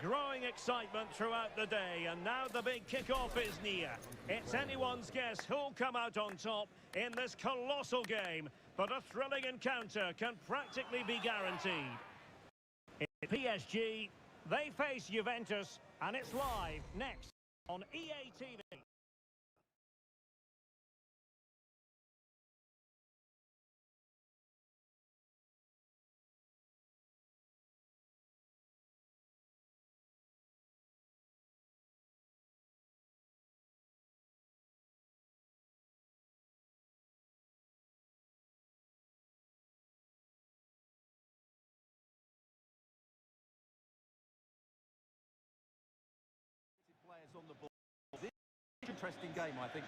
Growing excitement throughout the day, and now the big kick-off is near. It's anyone's guess who'll come out on top in this colossal game, but a thrilling encounter can practically be guaranteed. In PSG, they face Juventus, and it's live next on EA TV. Players on the ball. This is an interesting game, I think.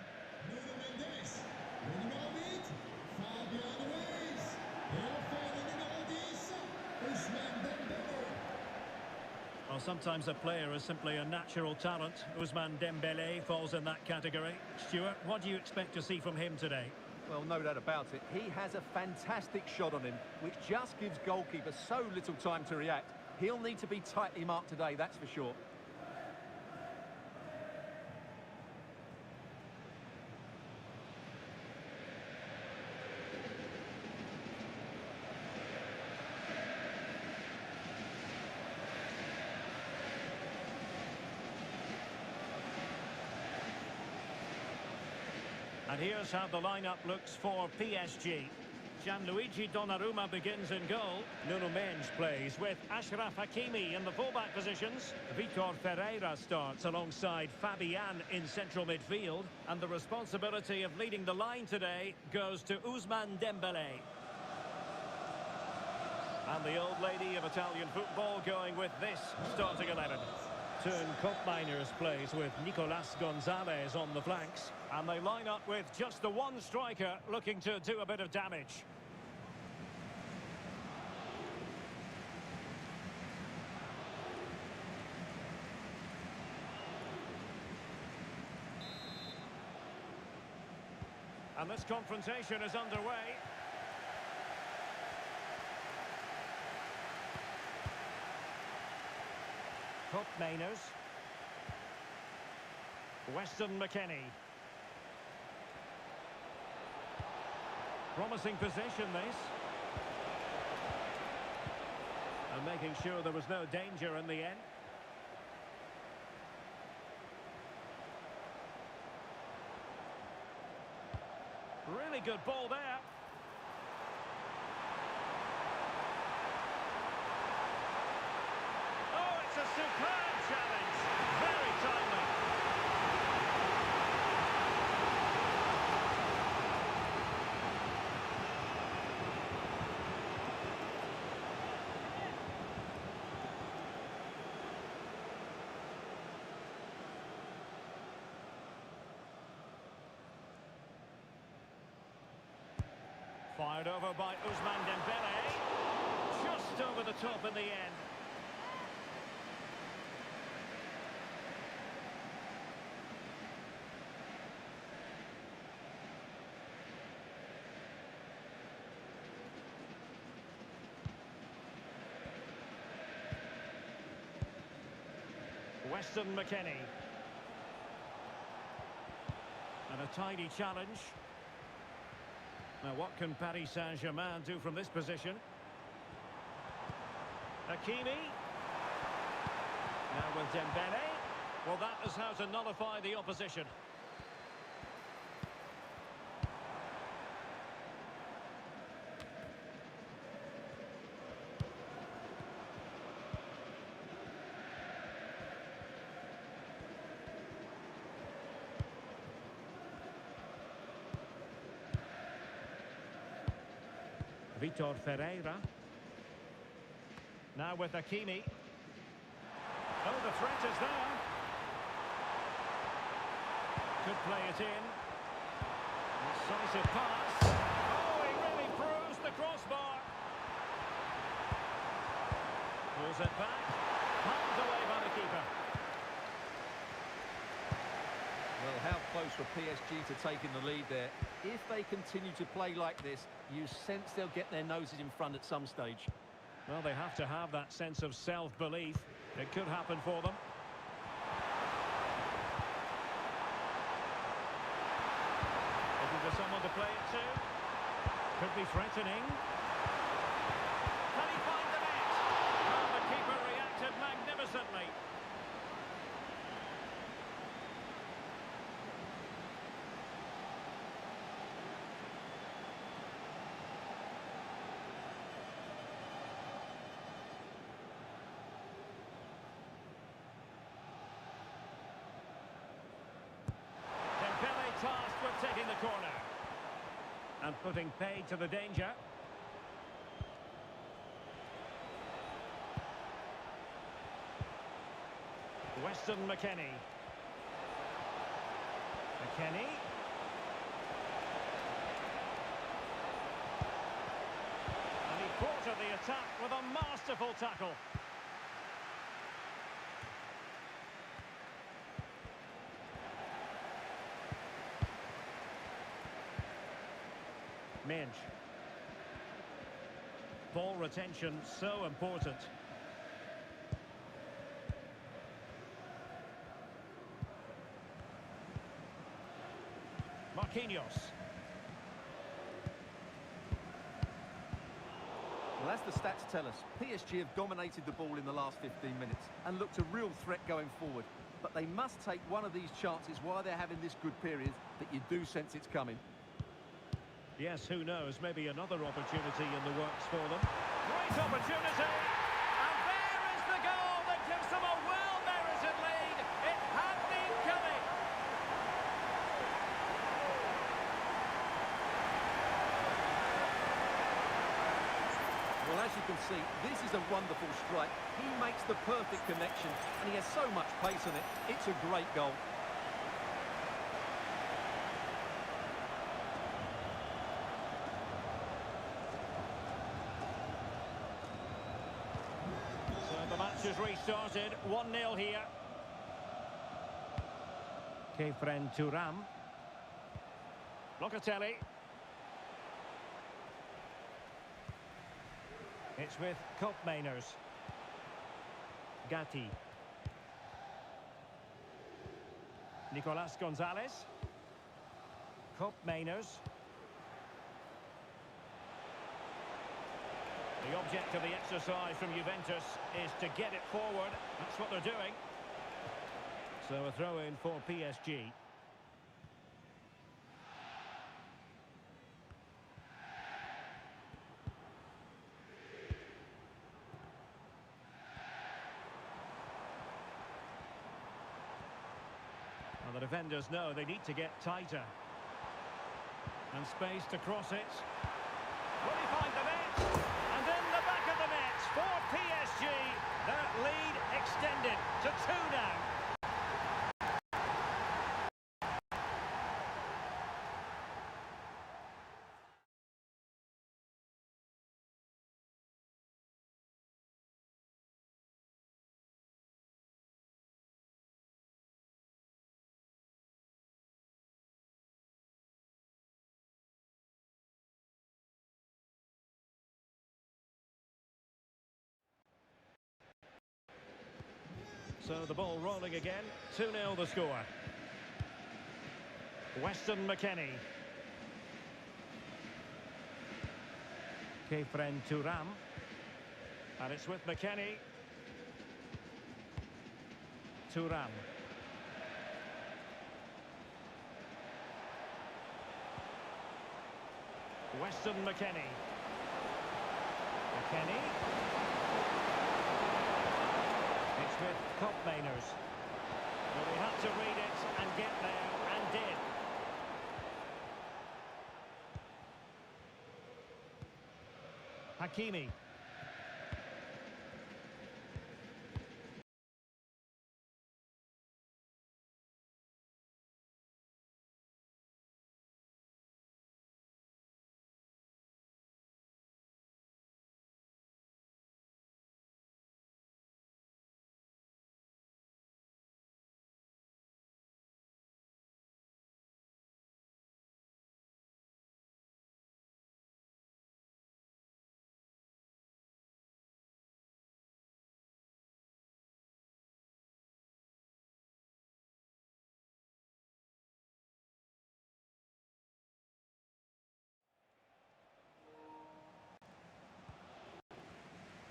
Well, sometimes a player is simply a natural talent. Ousmane Dembélé falls in that category. Stuart, what do you expect to see from him today? Well, no doubt about it. He has a fantastic shot on him, which just gives goalkeepers so little time to react. He'll need to be tightly marked today, that's for sure. And here's how the lineup looks for PSG. Gianluigi Donnarumma begins in goal. Nuno Mendes plays with Achraf Hakimi in the fullback positions. Vitor Ferreira starts alongside Fabian in central midfield. And the responsibility of leading the line today goes to Ousmane Dembélé. And the old lady of Italian football going with this starting 11. Turn Koopmeiners plays with Nicolas Gonzalez on the flanks. And they line up with just the one striker looking to do a bit of damage. And this confrontation is underway. Koopmeiners. Weston McKennie. Promising position, this. And making sure there was no danger in the end. Really good ball there. superb challenge. Very timely. Fired over by Ousmane Dembele. Just over the top in the end. Weston McKennie. And a tidy challenge. Now what can Paris Saint-Germain do from this position? Hakimi. Now with Dembele. Well, that is how to nullify the opposition. Vitor Ferreira. Now with Hakimi. Oh, the threat is there. Could play it in. Decisive pass. Oh, he really bruised the crossbar. Pulls it back. Palmed away by the keeper. Well, how close were PSG to taking the lead there? If they continue to play like this, you sense they'll get their noses in front at some stage. Well, they have to have that sense of self-belief. It could happen for them. Looking for someone to play it to. Could be threatening. Can he find the net? Well, the keeper reacted magnificently. Tasked with taking the corner and putting paid to the danger. Weston McKennie. McKennie. And he quartered the attack with a masterful tackle. Minge. Ball retention so important. Marquinhos. Well, as the stats tell us, PSG have dominated the ball in the last 15 minutes and looked a real threat going forward. But they must take one of these chances while they're having this good period that you do sense it's coming. Yes, who knows? Maybe another opportunity in the works for them. Great opportunity! And there is the goal that gives them a well-merited lead. It had been coming. Well, as you can see, this is a wonderful strike. He makes the perfect connection, and he has so much pace on it. It's a great goal. Match has restarted, 1-0 here. Kefren Thuram. Locatelli. It's with Koopmeiners. Gatti. Nicolas Gonzalez. Koopmeiners. The object of the exercise from Juventus is to get it forward. That's what they're doing. So a throw-in for PSG. the defenders know they need to get tighter. And space to cross it. Will he find the net? And in the back of the net for PSG. That lead extended to 2 now. So the ball rolling again. 2-0 the score. Weston McKennie. Kefren Turam. And it's with McKennie. Turam. Weston McKennie. McKennie. It's with Kopmeiners. Well, he had to read it and get there, and did. Hakimi.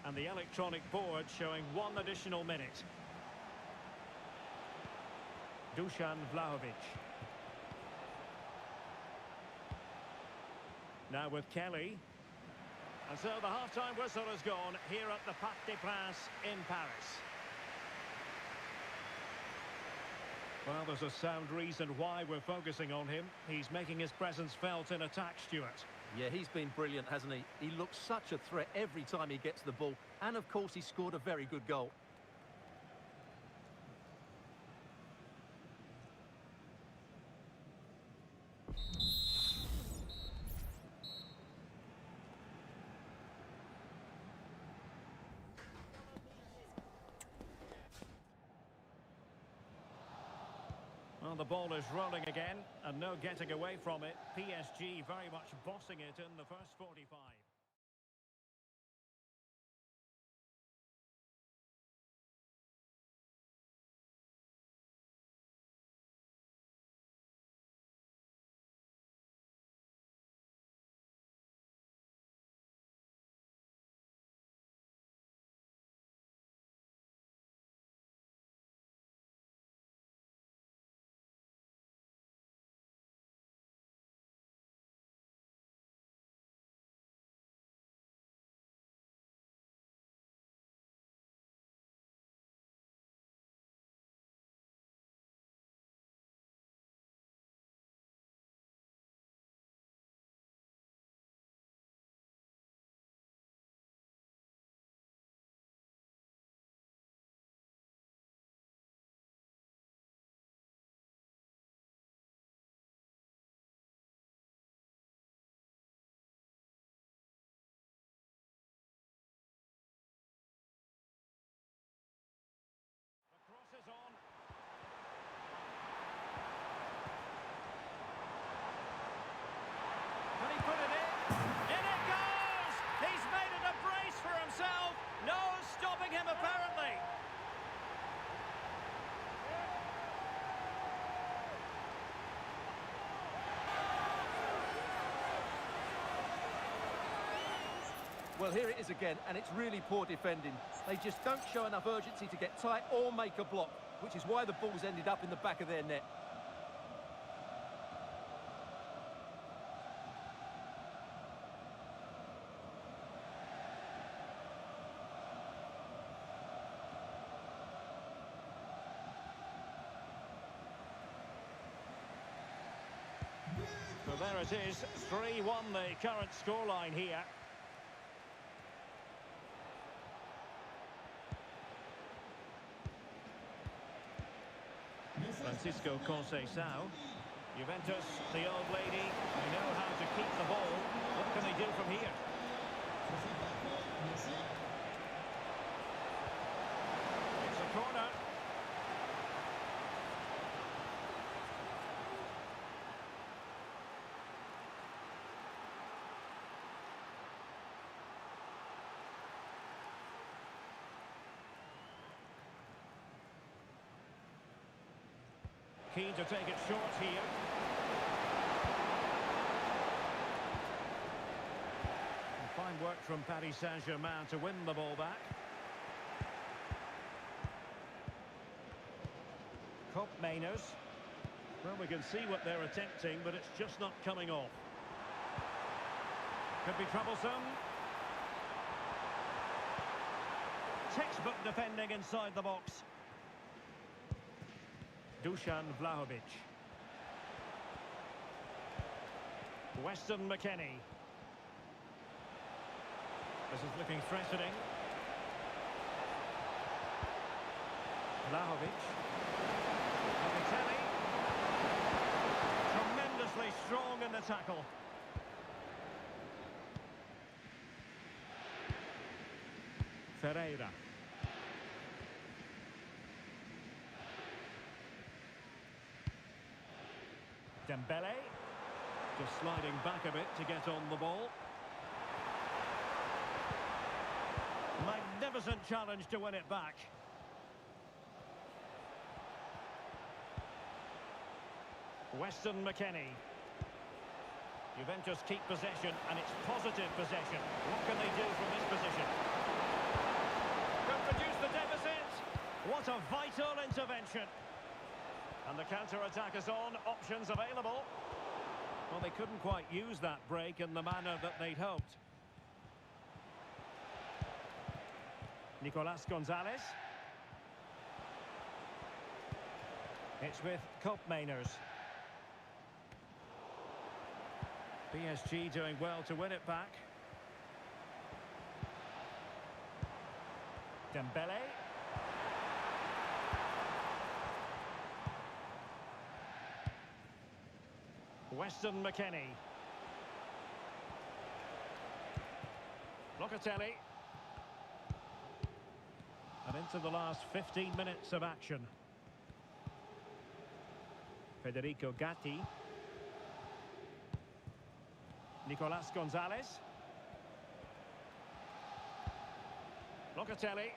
And the electronic board showing 1 additional minute. Dusan Vlahovic. Now with Kelly. And so the half-time whistle has gone here at the Parc des Princes in Paris. Well, there's a sound reason why we're focusing on him. He's making his presence felt in attack, Stuart. Yeah, he's been brilliant, hasn't he? He looks such a threat every time he gets the ball. And, of course, he scored a very good goal. Well, the ball is rolling again, and no getting away from it. PSG very much bossing it in the first 45. Crosses on. Can he put it in? In it goes! He's made it a brace for himself. No stopping him, apparently. Well, here it is again, and it's really poor defending. They just don't show enough urgency to get tight or make a block, which is why the ball's ended up in the back of their net. So there it is, 3-1 the current scoreline here. Francisco Conceição. Juventus, the old lady, they know how to keep the ball. What can they do from here? It's a corner. Keen to take it short here. And fine work from Paris Saint-Germain to win the ball back. Mainers. Well, we can see what they're attempting, but it's just not coming off. Could be troublesome. Textbook defending inside the box. Dusan Vlahovic. Weston McKennie. This is looking threatening. Vlahovic. Locatelli. Tremendously strong in the tackle. Ferreira. Dembele, just sliding back a bit to get on the ball. Magnificent challenge to win it back. Weston McKennie. Juventus keep possession, and it's positive possession. What can they do from this position? Could reduce the deficit. What a vital intervention. And the counter-attack is on, options available. Well, they couldn't quite use that break in the manner that they'd hoped. Nicolas Gonzalez. It's with Mainers. PSG doing well to win it back. Dembele. Weston McKennie. Locatelli. And into the last 15 minutes of action. Federico Gatti. Nicolas Gonzalez. Locatelli.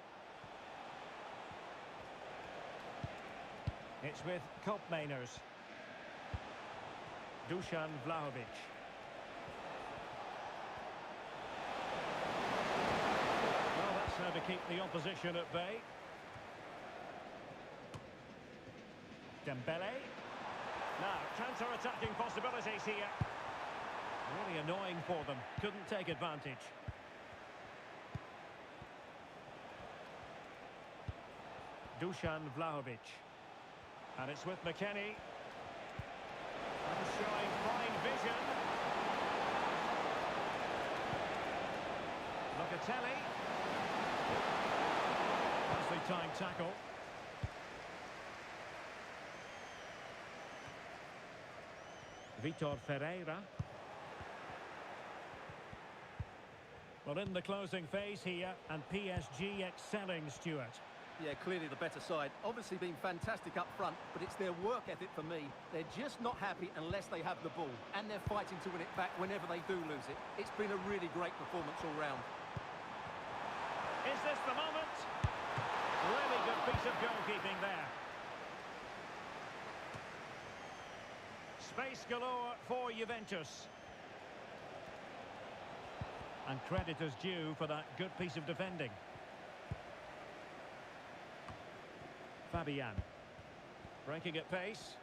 It's with Mainers. Dusan Vlahovic. Well, that's how to keep the opposition at bay. Dembele. Now, counter-attacking possibilities here. Really annoying for them. Couldn't take advantage. Dusan Vlahovic. And it's with McKennie. And showing fine vision. Locatelli. Nicely timed tackle. Vitor Ferreira. Well, in the closing phase here, and PSG excelling, Stuart. Yeah, clearly the better side. Obviously been fantastic up front, but it's their work ethic for me. They're just not happy unless they have the ball, and they're fighting to win it back whenever they do lose it. It's been a really great performance all round. Is this the moment? Really good piece of goalkeeping there. Space galore for Juventus. And credit is due for that good piece of defending. Fabian. Breaking at pace.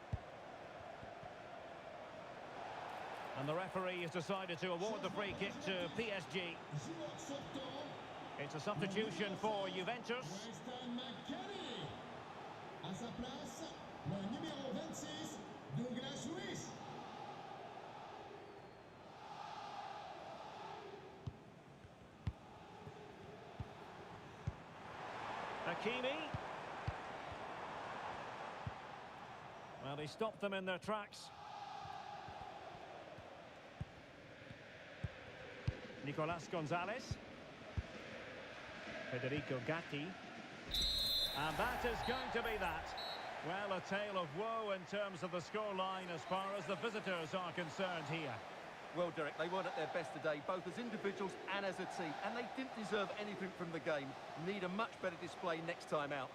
And the referee has decided to award the free kick to PSG. It's a substitution for Juventus. Hakimi. Well, he stopped them in their tracks. Nicolas Gonzalez. Federico Gatti. And that is going to be that. Well, a tale of woe in terms of the scoreline as far as the visitors are concerned here. Well, Derek, they weren't at their best today, both as individuals and as a team, and they didn't deserve anything from the game. Need a much better display next time out.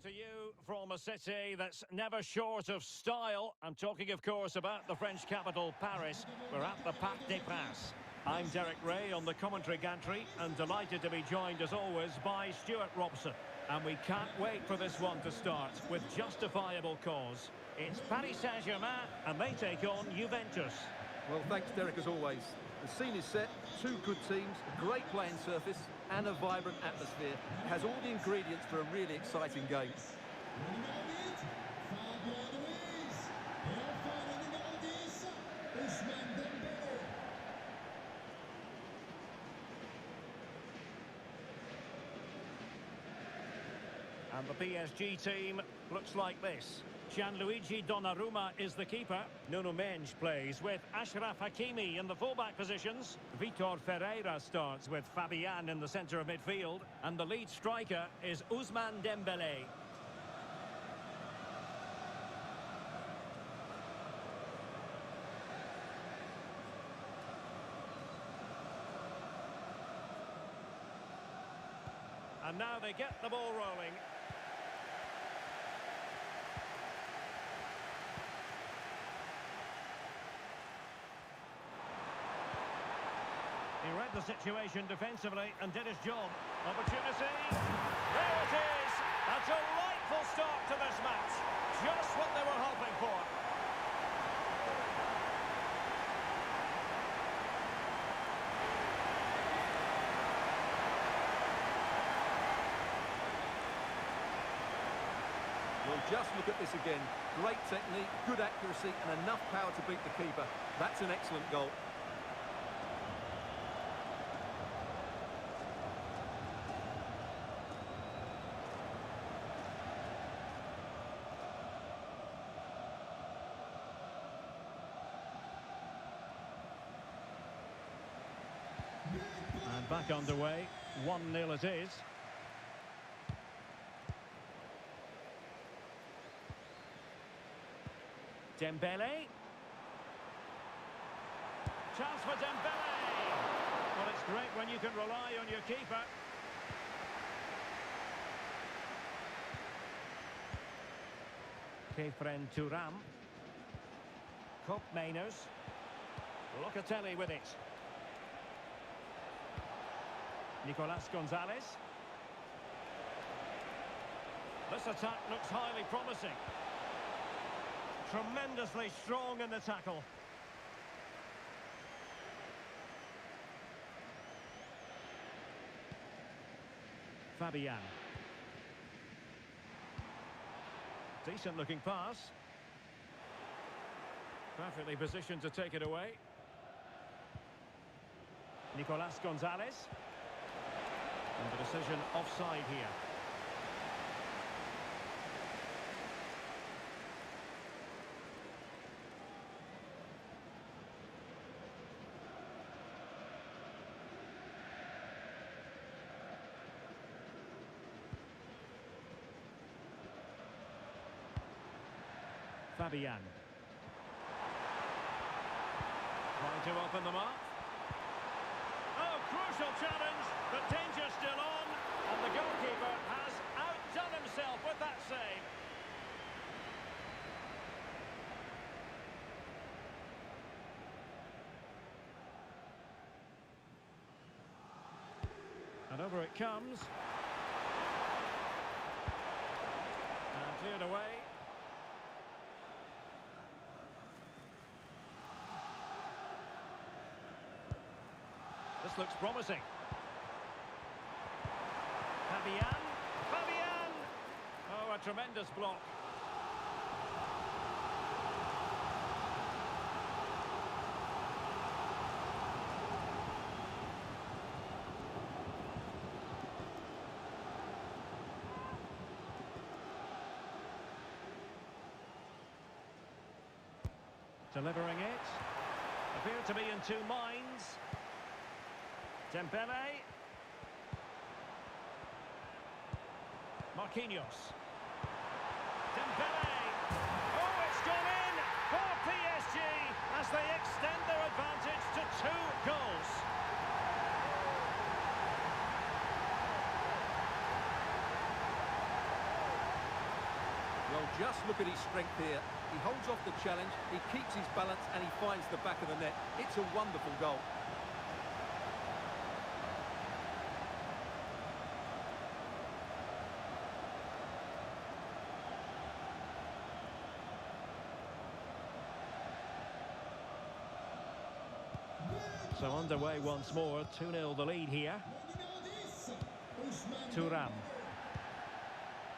To you from a city that's never short of style. I'm talking, of course, about the French capital, Paris. We're at the Parc des Princes. I'm Derek Ray on the commentary gantry and delighted to be joined, as always, by Stuart Robson. And we can't wait for this one to start with justifiable cause. It's Paris Saint-Germain and they take on Juventus. Well, thanks, Derek, as always. The scene is set, two good teams, a great playing surface and a vibrant atmosphere. It has all the ingredients for a really exciting game. And the PSG team looks like this. Gianluigi Donnarumma is the keeper. Nuno Mendes plays with Achraf Hakimi in the fullback positions. Vitor Ferreira starts with Fabian in the centre of midfield. And the lead striker is Ousmane Dembélé. And now they get the ball rolling. He read the situation defensively and did his job. Opportunity. There it is. A delightful start to this match. Just what they were hoping for. Well, just look at this again. Great technique, good accuracy, and enough power to beat the keeper. That's an excellent goal. And back underway. 1-0 it is. Dembele. Chance for Dembele. Well, it's great when you can rely on your keeper. Kefren Thuram. Koop Meiners. Locatelli with it. Nicolas Gonzalez. This attack looks highly promising. Tremendously strong in the tackle. Fabian. Decent looking pass. Perfectly positioned to take it away. Nicolas Gonzalez. And the decision offside here. Fabian. Trying to open them up. Oh, crucial challenge, but danger still on. And the goalkeeper has outdone himself with that save. And over it comes. And cleared away. This looks promising. Fabian. Fabian! Oh, a tremendous block. Delivering it. Appear to be in two minds. Dembele. Marquinhos. Dembele. Oh, it's gone in for PSG as they extend their advantage to 2 goals. Well, just look at his strength here. He holds off the challenge, he keeps his balance, and he finds the back of the net. It's a wonderful goal. So underway once more, 2-0 the lead here. Thuram.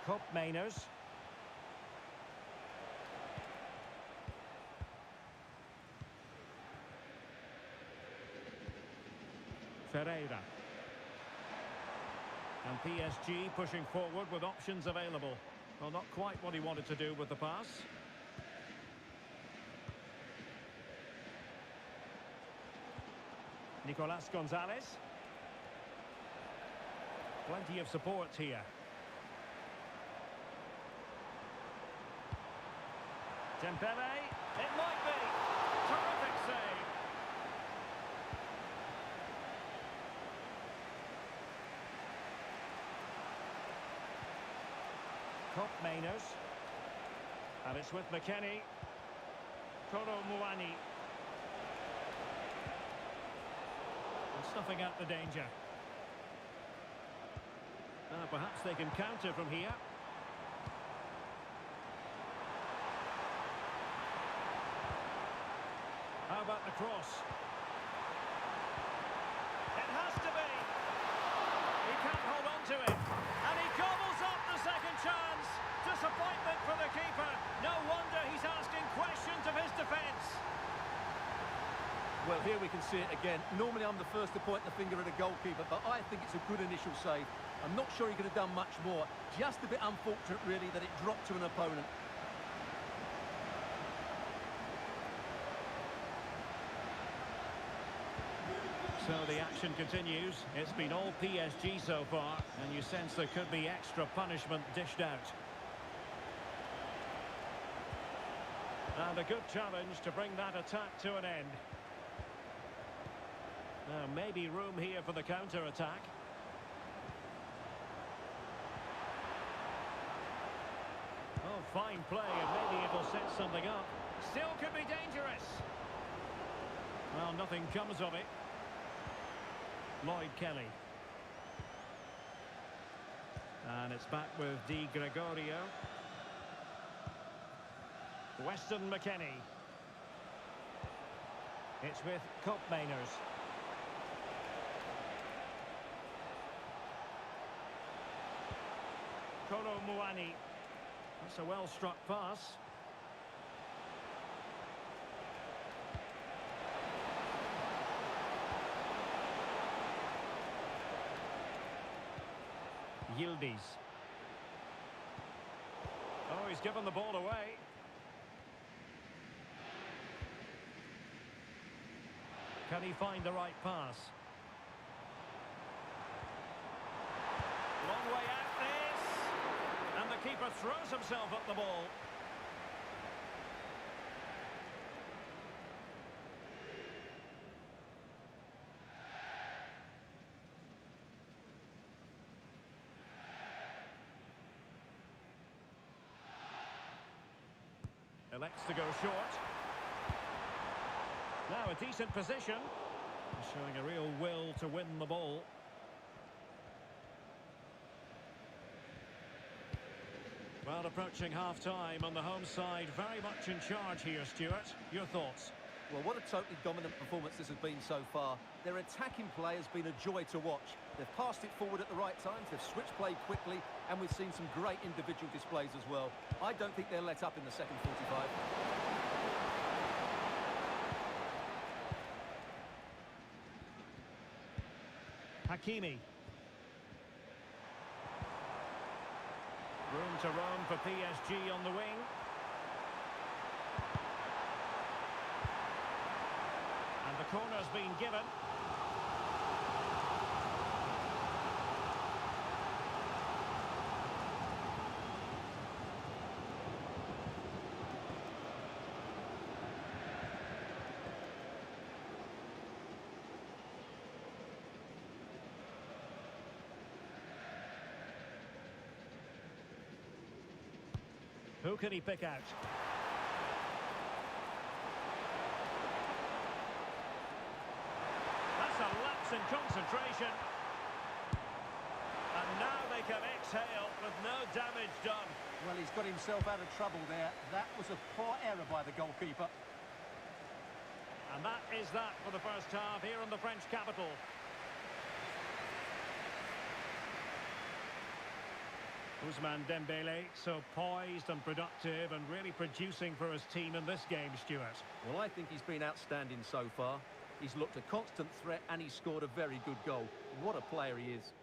Koopmeiners. Ferreira. And PSG pushing forward with options available. Well, not quite what he wanted to do with the pass. Nicolas Gonzalez. Plenty of support here. Dembele. It might be. Terrific save. Koopmeiners. And it's with McKennie. Kolo Muani. Snuffing out the danger. Perhaps they can counter from here. How about the cross? It has to be. He can't hold on to it. And he gobbles up the second chance. Disappointment for the keeper. No wonder he's asking questions of his defence. Well, here we can see it again. Normally I'm the first to point the finger at a goalkeeper, but I think it's a good initial save. I'm not sure he could have done much more. Just a bit unfortunate, really, that it dropped to an opponent. So the action continues. It's been all PSG so far, and you sense there could be extra punishment dished out. And a good challenge to bring that attack to an end. Now, maybe room here for the counter-attack. Oh, fine play, and maybe it'll set something up. Still could be dangerous. Well, nothing comes of it. Lloyd Kelly. And it's back with Di Gregorio. Weston McKennie. It's with Koopmeiners. Kolo Muani. That's a well-struck pass. Yildiz. Oh, he's given the ball away. Can he find the right pass? Long way out this. And the keeper throws himself at the ball. Elects to go short. Now a decent position. Showing a real will to win the ball. Well, approaching half-time on the home side, very much in charge here, Stuart. Your thoughts? Well, what a totally dominant performance this has been so far. Their attacking play has been a joy to watch. They've passed it forward at the right times, they've switched play quickly, and we've seen some great individual displays as well. I don't think they'll let up in the second 45. Hakimi. Room to roam for PSG on the wing. corner's been given. Who can he pick out? That's a lapse in concentration. And now they can exhale with no damage done. Well, he's got himself out of trouble there. That was a poor error by the goalkeeper. And that is that for the first half here in the French capital. Ousmane Dembele, so poised and productive and really producing for his team in this game, Stuart. Well, I think he's been outstanding so far. He's looked a constant threat and he scored a very good goal. What a player he is.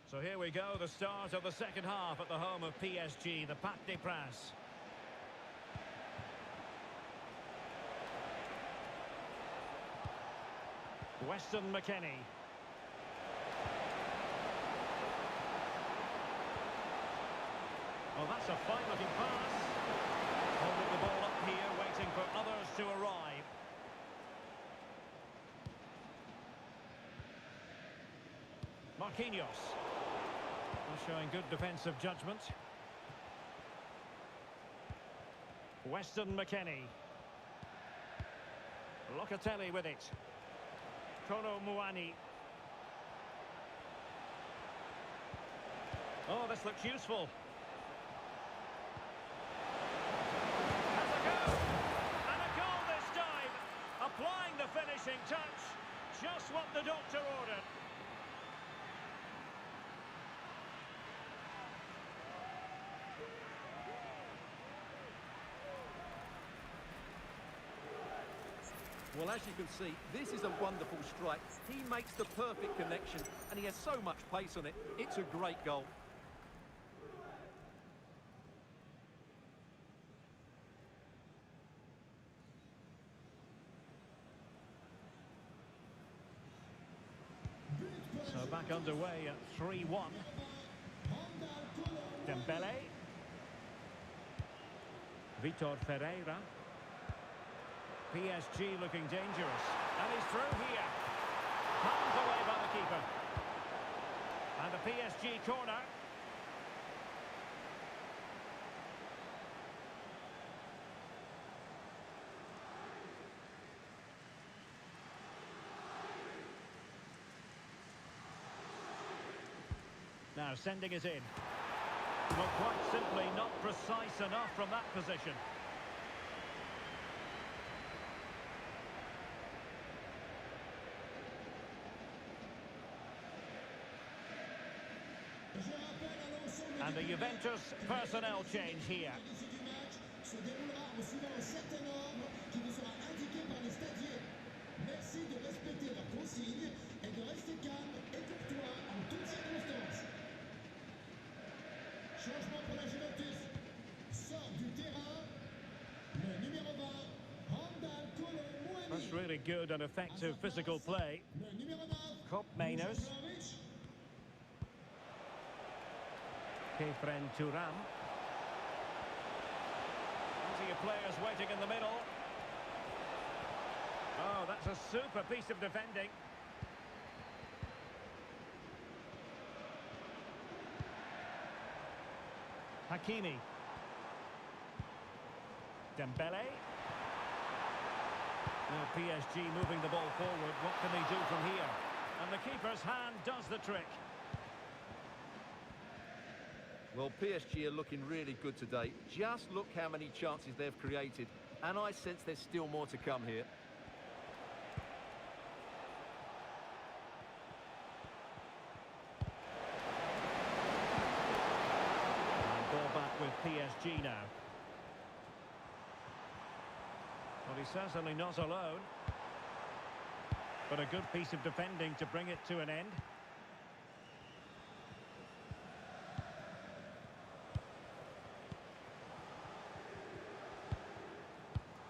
So here we go, the start of the second half at the home of PSG, the Parc des Princes. Weston McKennie. Well, that's a fine-looking pass. Holding the ball up here, waiting for others to arrive. Marquinhos. Showing good defensive judgment. Weston McKennie. Locatelli with it. Kolo Muani. Oh, this looks useful. Has a go! And a goal this time! Applying the finishing touch. Just what the doctor ordered. Well, as you can see, this is a wonderful strike. He makes the perfect connection, and he has so much pace on it. It's a great goal. So back underway at 3-1. Dembele. Vitor Ferreira. PSG looking dangerous. And he's through here. Palmed away by the keeper. And the PSG corner. Now sending it in. Well, quite simply not precise enough from that position. And the Juventus personnel change here. Changement pour la Juventus. Sort du terrain le numéro 20, Randall Kolo Muani. That's really good and effective physical play. Le numéro 9, Cop Mainers. Kefren Turam. Plenty of players waiting in the middle. Oh, that's a super piece of defending. Hakimi. Dembele. Now PSG moving the ball forward. What can they do from here? And the keeper's hand does the trick. Well, PSG are looking really good today. Just look how many chances they've created. And I sense there's still more to come here. And ball back with PSG now. Well, he's certainly not alone. But a good piece of defending to bring it to an end.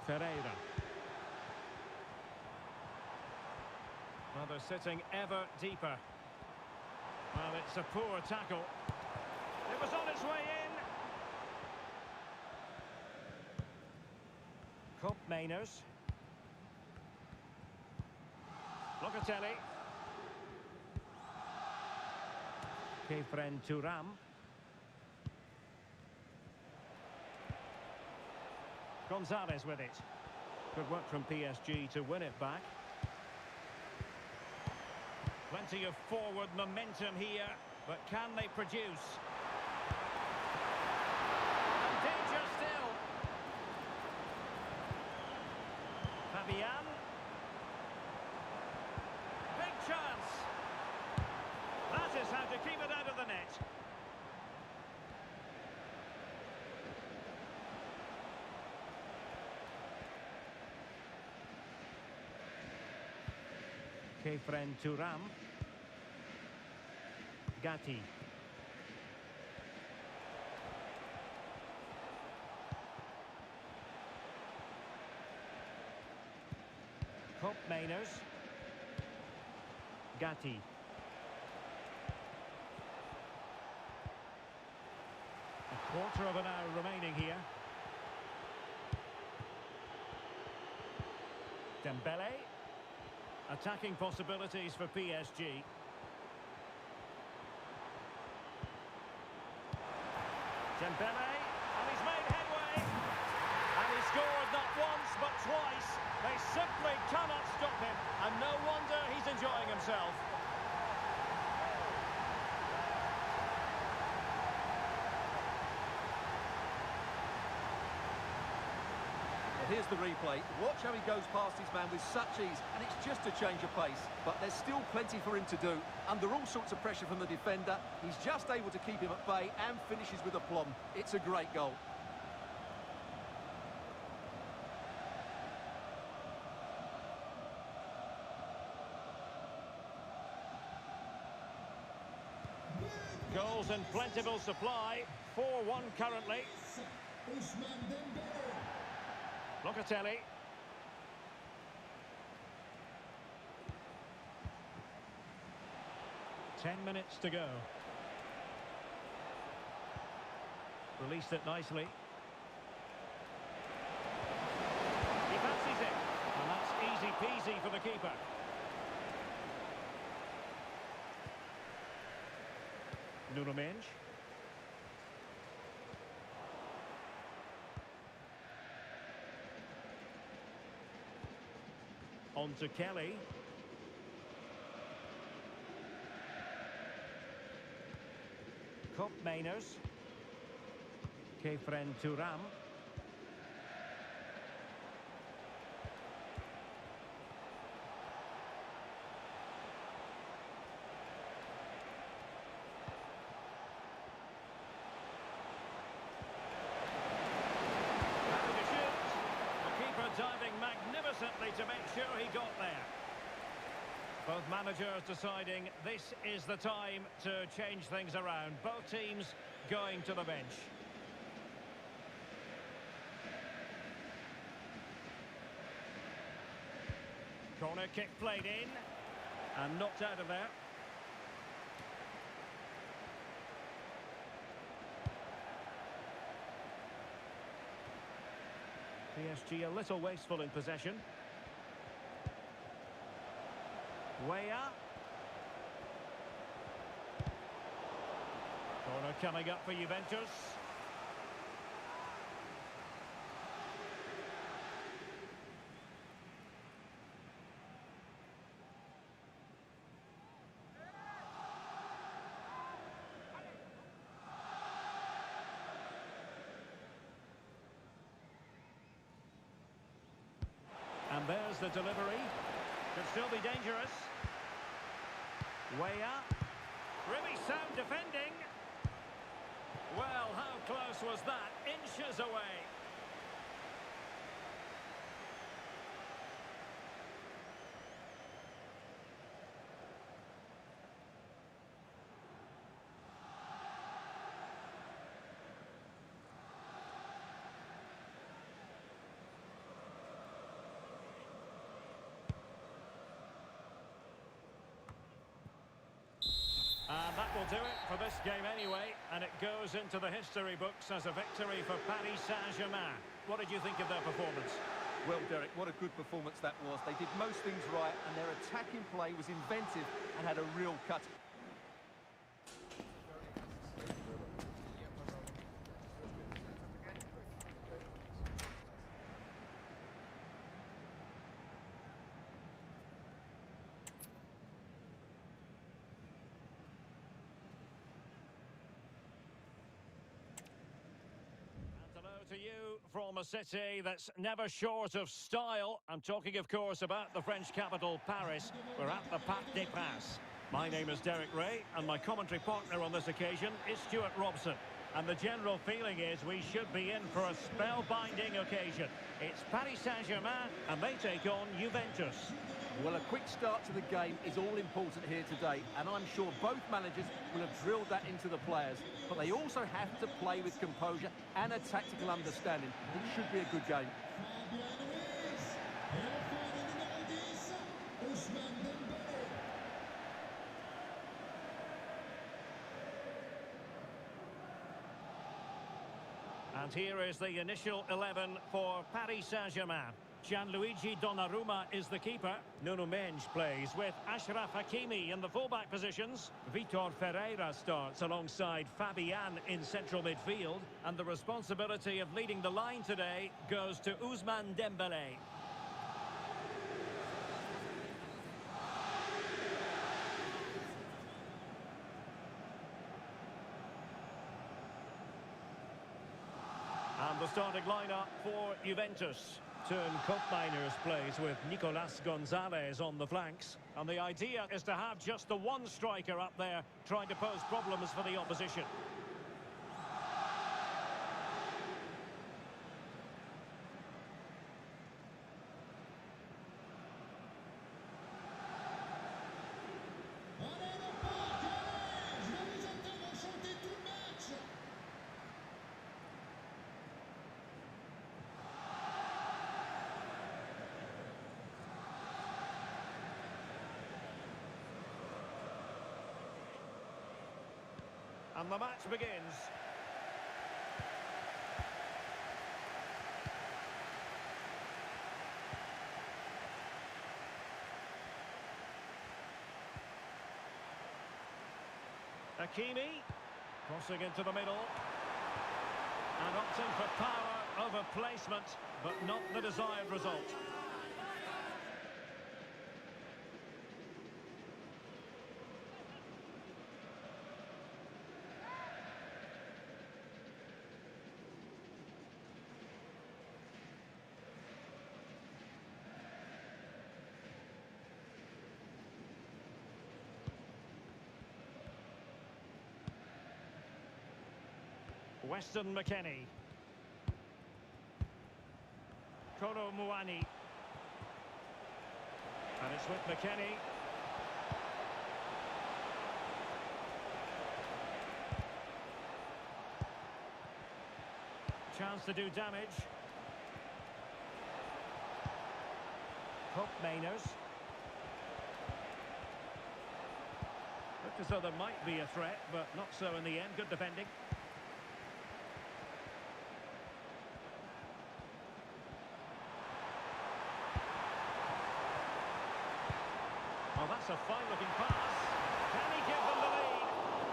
Ferreira. Well, they're sitting ever deeper. Well, it's a poor tackle. It was on its way in. Mainers. Locatelli. Kefren Turam. Gonzalez with it. Good work from PSG to win it back. Plenty of forward momentum here, but can they produce? And danger still. Fabian. Big chance. That is how to keep it out of the net. Kefren Turam. Gatti. Mainers. Gatti. A quarter of an hour remaining here. Dembele. Attacking possibilities for PSG. Dembele, and he's made headway. And he scored not once but twice. They simply cannot stop him, and no wonder he's enjoying himself. Here's the replay. Watch how he goes past his man with such ease, and it's just a change of pace. But there's still plenty for him to do. Under all sorts of pressure from the defender, he's just able to keep him at bay and finishes with aplomb. It's a great goal. Goals in plentiful supply. 4-1 currently. Locatelli. Ten minutes to go. Released it nicely. He fancies it. And that's easy peasy for the keeper. Nuno Mendes. On to Kelly. Mainers. Kefren Turam. Diving magnificently to make sure he got there. Both managers deciding this is the time to change things around. Both teams going to the bench. Corner kick played in and knocked out of there. PSG a little wasteful in possession. Weah. Corner coming up for Juventus. And there's the delivery. Could still be dangerous. Weah. Really sound defending. Well, how close was that? Inches away. And that will do it for this game anyway, and it goes into the history books as a victory for Paris Saint-Germain. What did you think of their performance? Well, Derek, what a good performance that was. They did most things right, and their attacking play was inventive and had a real cut. To you from a city that's never short of style. I'm talking, of course, about the French capital, Paris. We're at the Parc des Princes. My name is Derek Ray, and my commentary partner on this occasion is Stuart Robson. And the general feeling is we should be in for a spellbinding occasion. It's Paris Saint-Germain, and they take on Juventus. Well, a quick start to the game is all important here today, and I'm sure both managers will have drilled that into the players. But they also have to play with composure and a tactical understanding. It should be a good game. And here is the initial 11 for Paris Saint-Germain. Gianluigi Donnarumma is the keeper. Nuno Mendes plays with Achraf Hakimi in the fullback positions. Vitor Ferreira starts alongside Fabian in central midfield. And the responsibility of leading the line today goes to Ousmane Dembélé. And the starting lineup for Juventus. Turn Koopmeiners plays with Nicolas Gonzalez on the flanks. And the idea is to have just the one striker up there trying to pose problems for the opposition. And the match begins. Hakimi, crossing into the middle. And opting for power over placement, but not the desired result. Weston McKennie. Kolo Muani. And it's with McKennie. Chance to do damage. Koopmeiners. Looked as though there might be a threat, but not so in the end. Good defending. Well, that's a fine-looking pass. Can he give them the lead?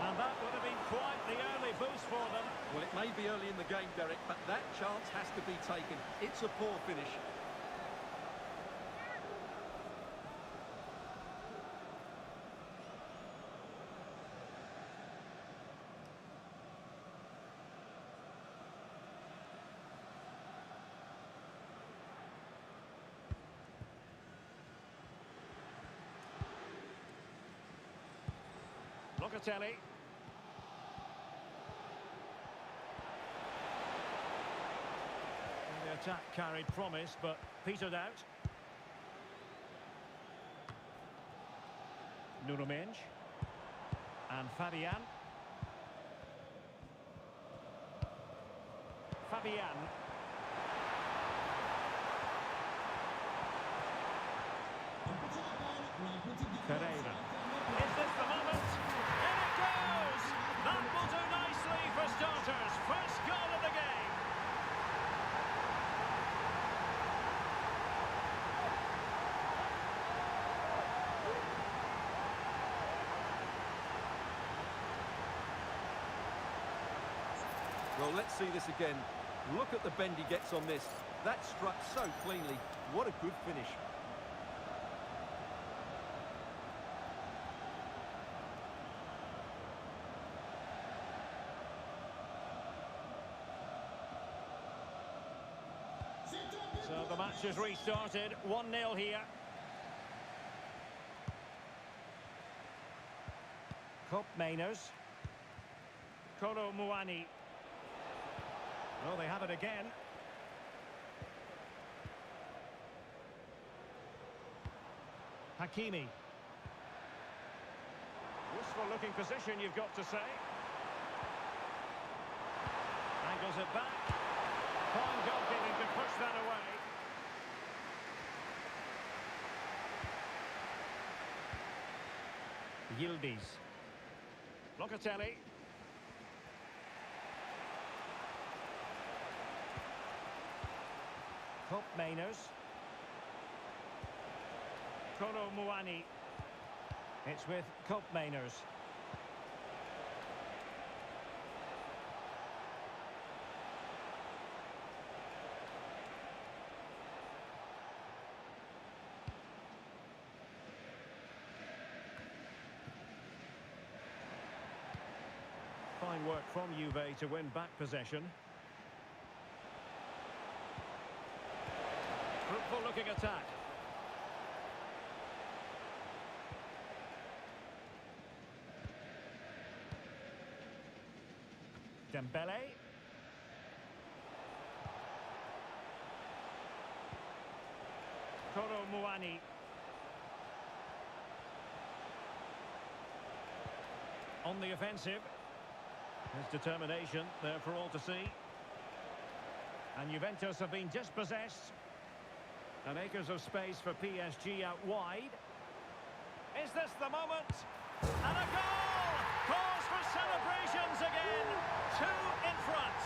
And that would have been quite the early boost for them. Well, it may be early in the game, Derek, but that chance has to be taken. It's a poor finish. Locatelli. attack carried promise, but petered out. Nuno Mendes. And Fabian. Pereira. Is this the moment? In it goes! That will do nicely for starters. First goal of the game. Well, let's see this again. Look at the bend he gets on this. That struck so cleanly. What a good finish. So the match has restarted. 1-0 here. Cup Mainers. Kolo Muani. Well, they have it again. Hakimi. Wistful looking position, you've got to say. Angles it back. Fine goalkeeping to push that away. Yildiz. Locatelli. Cup Mainers. Kolo Muani. It's with Cup Mainers. Fine work from Juve to win back possession. Fruitful looking attack. Dembele. Kolo Muani. On the offensive. His determination there for all to see. And Juventus have been dispossessed. And acres of space for PSG out wide. Is this the moment? And a goal! Cause for celebrations again. 2 in front.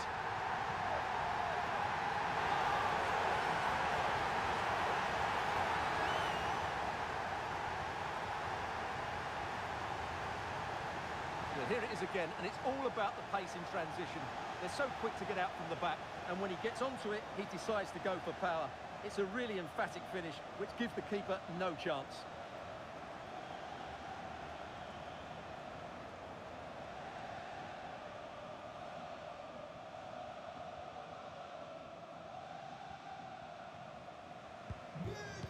Well, here it is again, and it's all about the pace in transition. They're so quick to get out from the back, and when he gets onto it, he decides to go for power. It's a really emphatic finish, which gives the keeper no chance.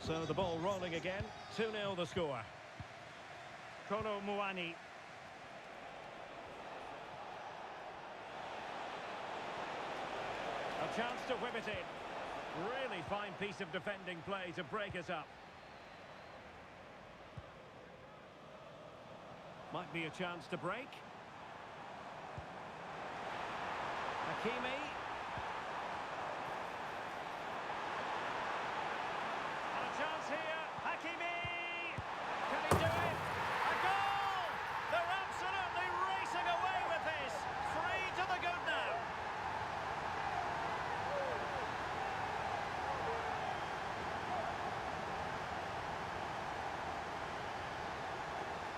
So the ball rolling again. 2-0 the score. Kolo Muani. A chance to whip it in. Really fine piece of defending play to break it up. Might be a chance to break. Hakimi. And a chance here. Hakimi! Can he do it? A goal! They're absolutely racing away with this. 3 to the good now.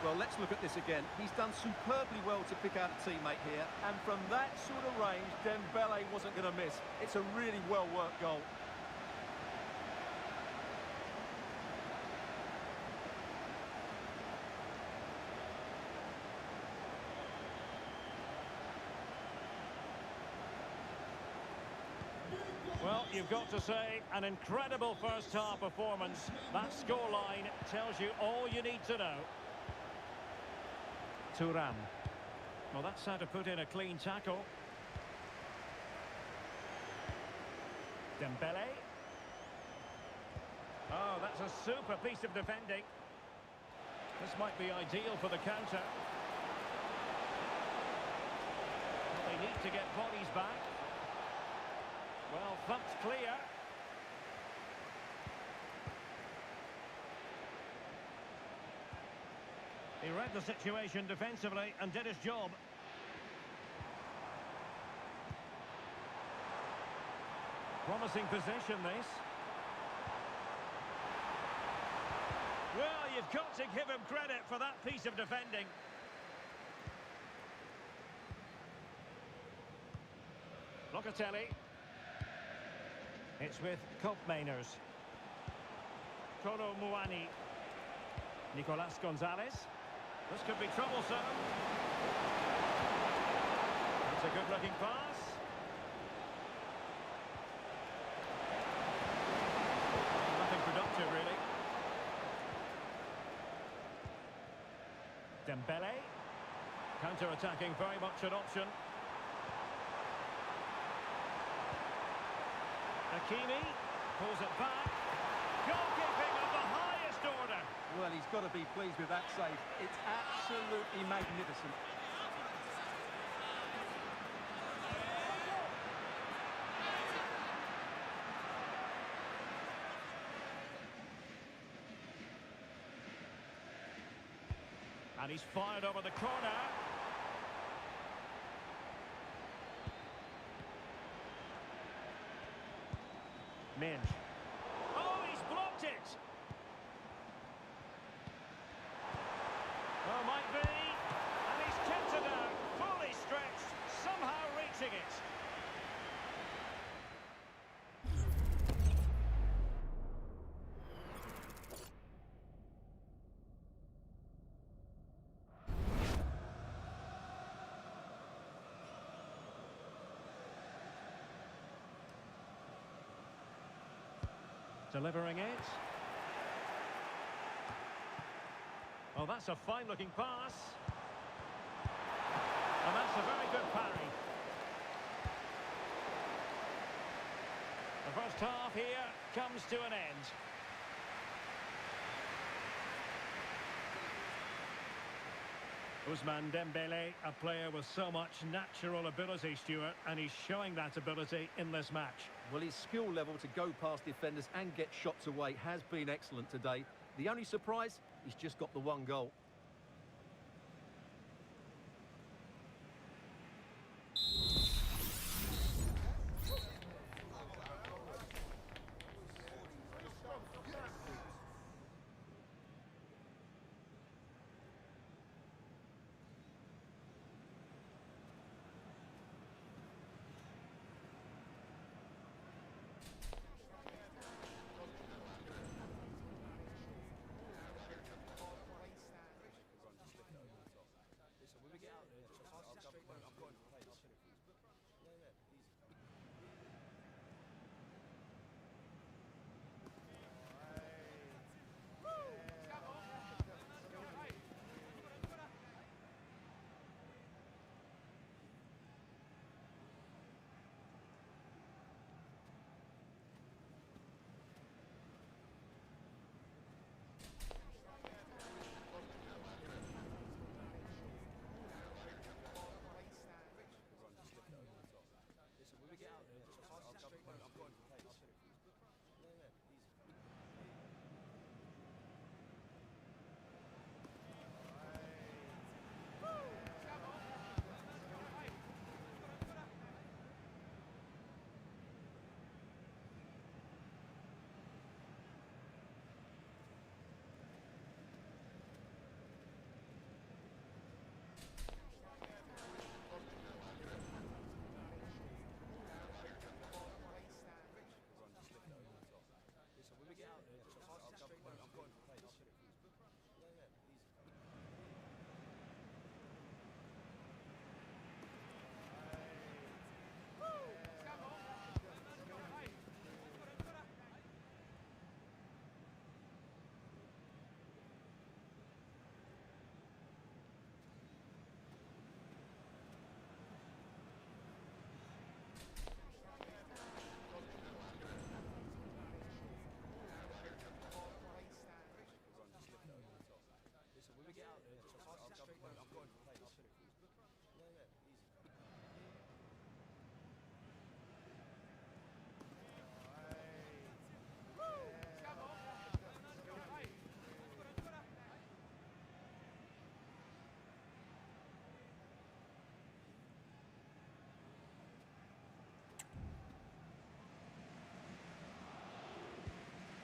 Well, let's look at this again. He's done superbly well to pick out a teammate here, and from that sort of range, Dembele wasn't going to miss. It's a really well-worked goal. Well, you've got to say, an incredible first-half performance. That scoreline tells you all you need to know. Thuram. Well, that's how to put in a clean tackle. Dembele. Oh, that's a super piece of defending. This might be ideal for the counter. Well, they need to get bodies back. Well, thumped clear. He read the situation defensively and did his job. Promising possession, this. Well, you've got to give him credit for that piece of defending. Locatelli. It's with Kopmeiners. Kolo Muani. Nicolas Gonzalez. This could be troublesome. That's a good-looking pass. Nothing productive, really. Dembele. Counter-attacking, very much an option. Hakimi pulls it back. Goalkeeping of the highest order. Well, he's got to be pleased with that save. It's absolutely magnificent. And he's fired over the corner. Minge. Oh, he's blocked it. Oh, might be. And he's kept it out. Fully stretched. Somehow reaching it. Delivering it. Oh, that's a fine-looking pass. And that's a very good parry. The first half here comes to an end. Ousmane Dembele, a player with so much natural ability, Stuart, and he's showing that ability in this match. Well, his skill level to go past defenders and get shots away has been excellent today. The only surprise, he's just got the one goal.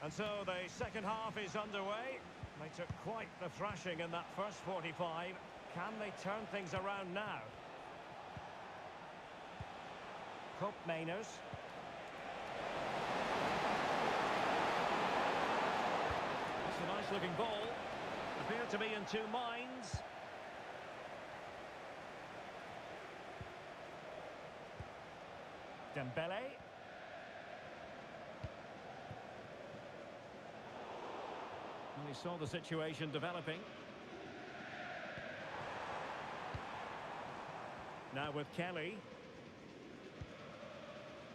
And so the second half is underway. They took quite the thrashing in that first 45. Can they turn things around now? Mainers. It's a nice looking ball. Appear to be in two minds. Dembele. Well, he saw the situation developing. Now with Kelly.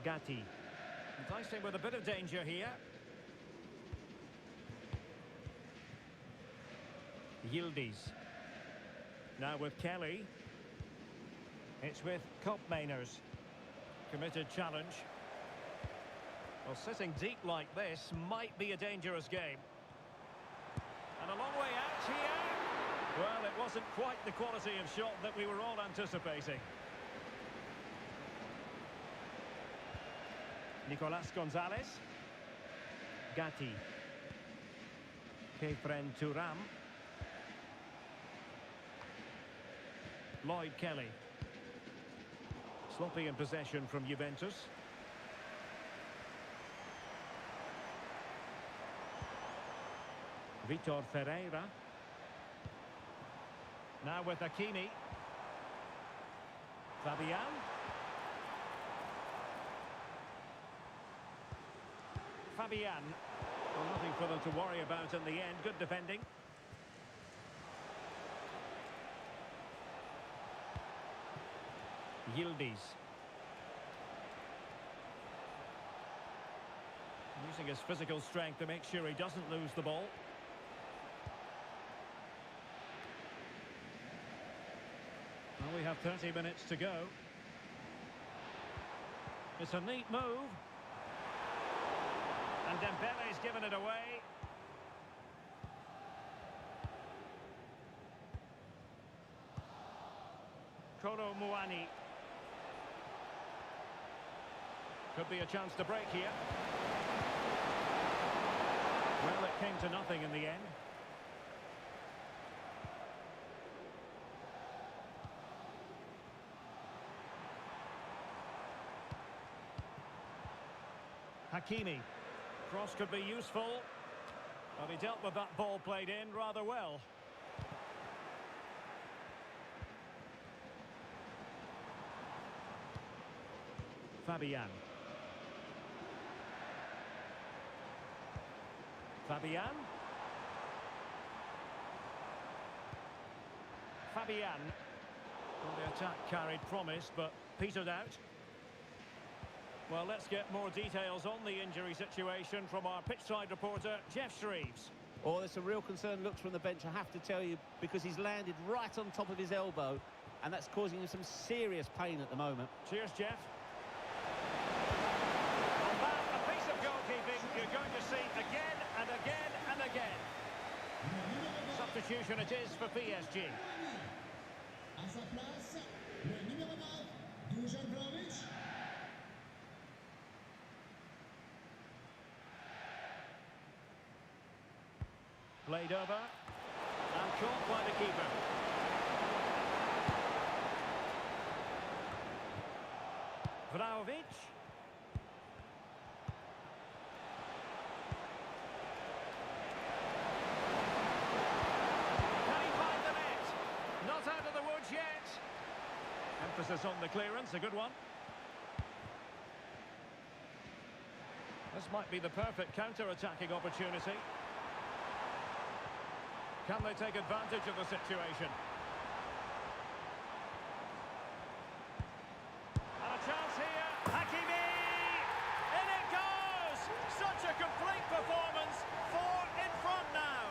Gatti. Enticing with a bit of danger here. Yildiz. Now with Kelly. It's with Mainers. Committed challenge. Well, sitting deep like this might be a dangerous game. And a long way out here. Well, it wasn't quite the quality of shot that we were all anticipating. Nicolas Gonzalez. Gatti. Kefren Turam. Lloyd Kelly. Sloppy in possession from Juventus. Vitor Ferreira. Now with Hakimi. Fabian. Fabian. Well, nothing for them to worry about in the end. Good defending. Yildiz. Using his physical strength to make sure he doesn't lose the ball. Well, we have 30 minutes to go. It's a neat move. And Dembele's given it away. Kolo Muani. Could be a chance to break here. Well, it came to nothing in the end. Hakimi. Cross could be useful. But he dealt with that ball played in rather well. Fabian. Fabian. Well, the attack carried promise, but petered out. Well, let's get more details on the injury situation from our pitchside reporter, Jeff Shreves. Oh, there's a real concern looks from the bench, I have to tell you, because he's landed right on top of his elbow, and that's causing him some serious pain at the moment. Cheers, Jeff. On that, a piece of goalkeeping you're going to see again and again and again. Substitution it is for PSG. À sa place, le numéro 9, Dusan Vlahovic. Played over and caught by the keeper. Vlahovic. Can he find the net? Not out of the woods yet. Emphasis on the clearance, a good one. This might be the perfect counter-attacking opportunity. Can they take advantage of the situation? And a chance here. Hakimi! In it goes! Such a complete performance. 4 in front now.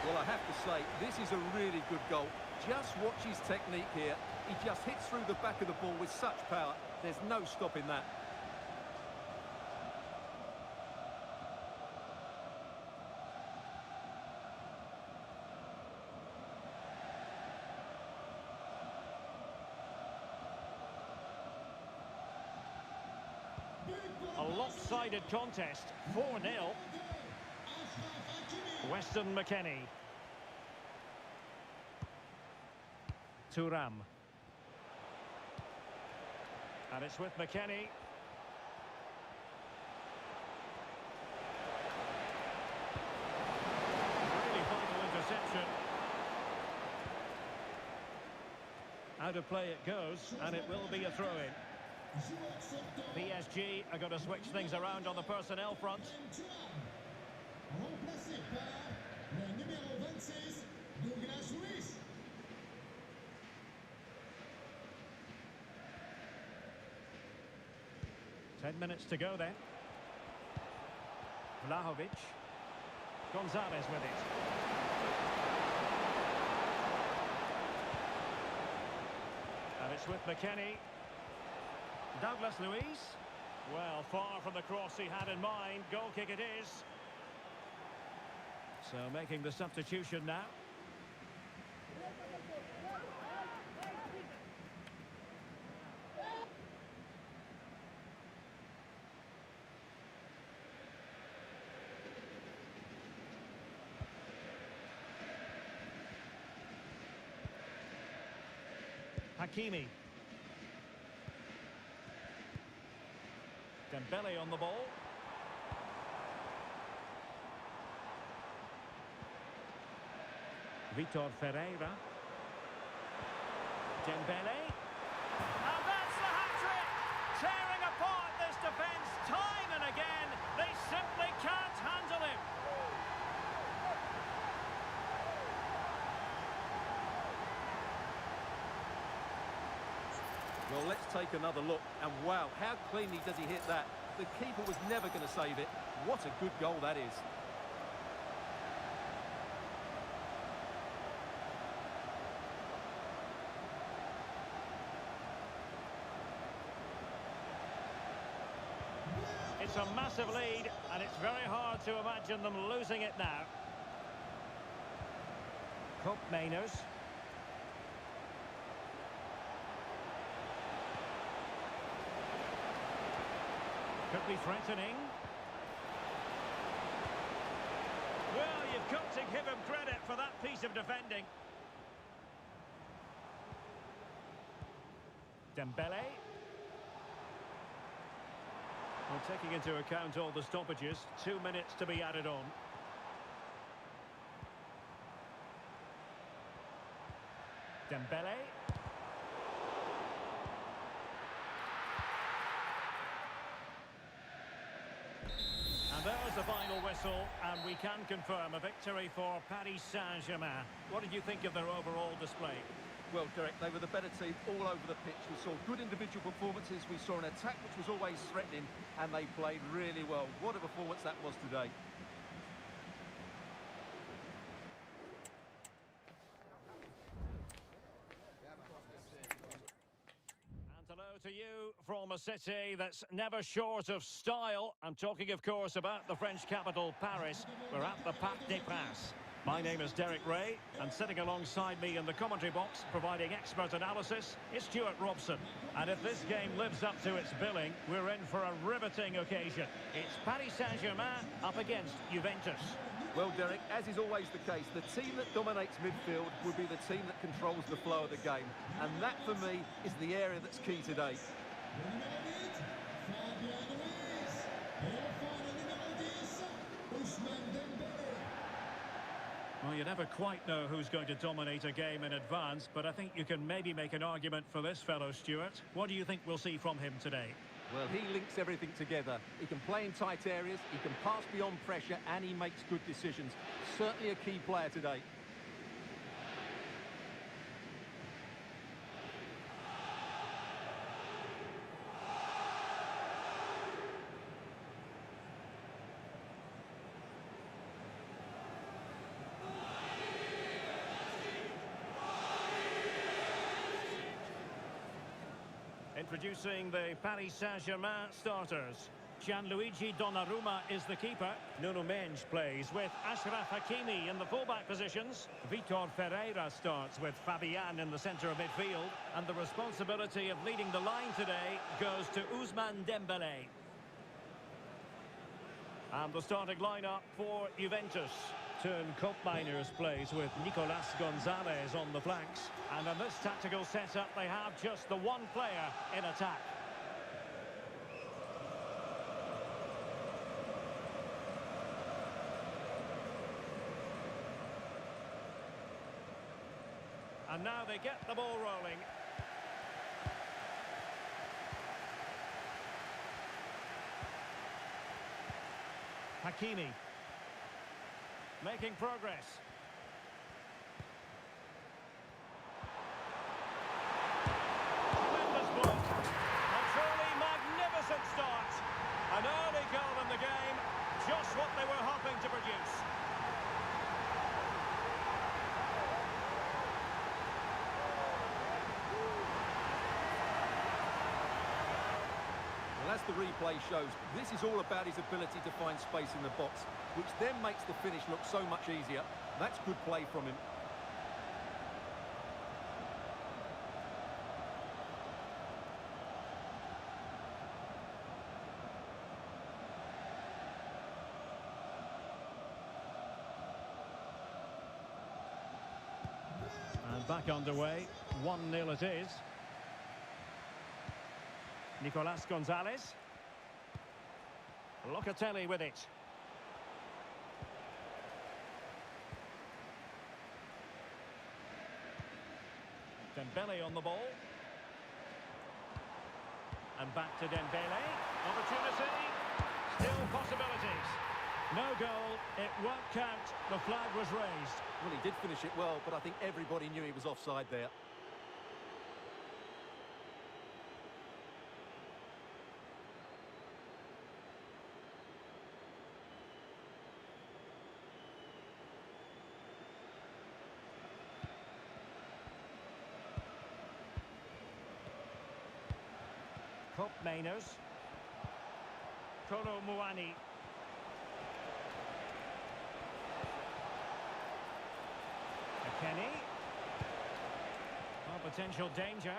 Well, I have to say, this is a really good goal. Just watch his technique here. He just hits through the back of the ball with such power. There's no stopping that. A lopsided contest, 4-0. Weston McKennie. Thuram. And it's with McKennie. Really vital interception. Out of play it goes, and it will be a throw-in. PSG are going to switch things around on the personnel front. Remplacé par le numéro 26, Douglas Luiz. 10 minutes to go then. Vlahovic. Gonzalez with it. And it's with McKennie. Douglas Luiz. Well, far from the cross he had in mind. Goal kick it is. So making the substitution now. Hakimi. Dembele on the ball. Vitor Ferreira. Dembele. And that's the hat-trick! Tearing apart this defence time and again. They simply can't handle him. Well, let's take another look. And wow, how cleanly does he hit that? The keeper was never going to save it. What a good goal that is. It's a massive lead, and it's very hard to imagine them losing it now. Cup Mainers. Could be threatening. Well, you've got to give him credit for that piece of defending. Dembele. Well, taking into account all the stoppages, 2 minutes to be added on. Dembele. And there's the final whistle, and we can confirm a victory for Paris Saint-Germain. What did you think of their overall display? Well, Derek, they were the better team all over the pitch. We saw good individual performances. We saw an attack which was always threatening, and they played really well. What a performance that was today. And hello to you from a city that's never short of style. I'm talking, of course, about the French capital, Paris. We're at the Parc des Princes. My name is Derek Ray, and sitting alongside me in the commentary box, providing expert analysis, is Stuart Robson. And if this game lives up to its billing, we're in for a riveting occasion. It's Paris Saint-Germain up against Juventus. Well, Derek, as is always the case, the team that dominates midfield will be the team that controls the flow of the game. And that, for me, is the area that's key today. Well, you never quite know who's going to dominate a game in advance, but I think you can maybe make an argument for this fellow, Stuart. What do you think we'll see from him today? Well, he links everything together. He can play in tight areas, he can pass beyond pressure, and he makes good decisions. Certainly a key player today. Introducing the Paris Saint-Germain starters. Gianluigi Donnarumma is the keeper. Nuno Mendes plays with Achraf Hakimi in the fullback positions. Vitor Ferreira starts with Fabian in the centre of midfield. And the responsibility of leading the line today goes to Ousmane Dembele. And the starting lineup for Juventus. Turn Miners plays with Nicolas Gonzalez on the flanks. And in this tactical setup, they have just the one player in attack. And now they get the ball rolling. Hakimi. Making progress. Tremendous block. A truly magnificent start. An early goal in the game. Just what they were hoping to produce. Well, as the replay shows, this is all about his ability to find space in the box, which then makes the finish look so much easier. That's good play from him. And back underway. 1-0 it is. Nicolas Gonzalez. Locatelli with it. Dembele on the ball. And back to Dembele. Opportunity. Still possibilities. No goal. It won't count. The flag was raised. Well, he did finish it well, but I think everybody knew he was offside there. Mainers. Kolo Muani. McKennie. Oh, potential danger.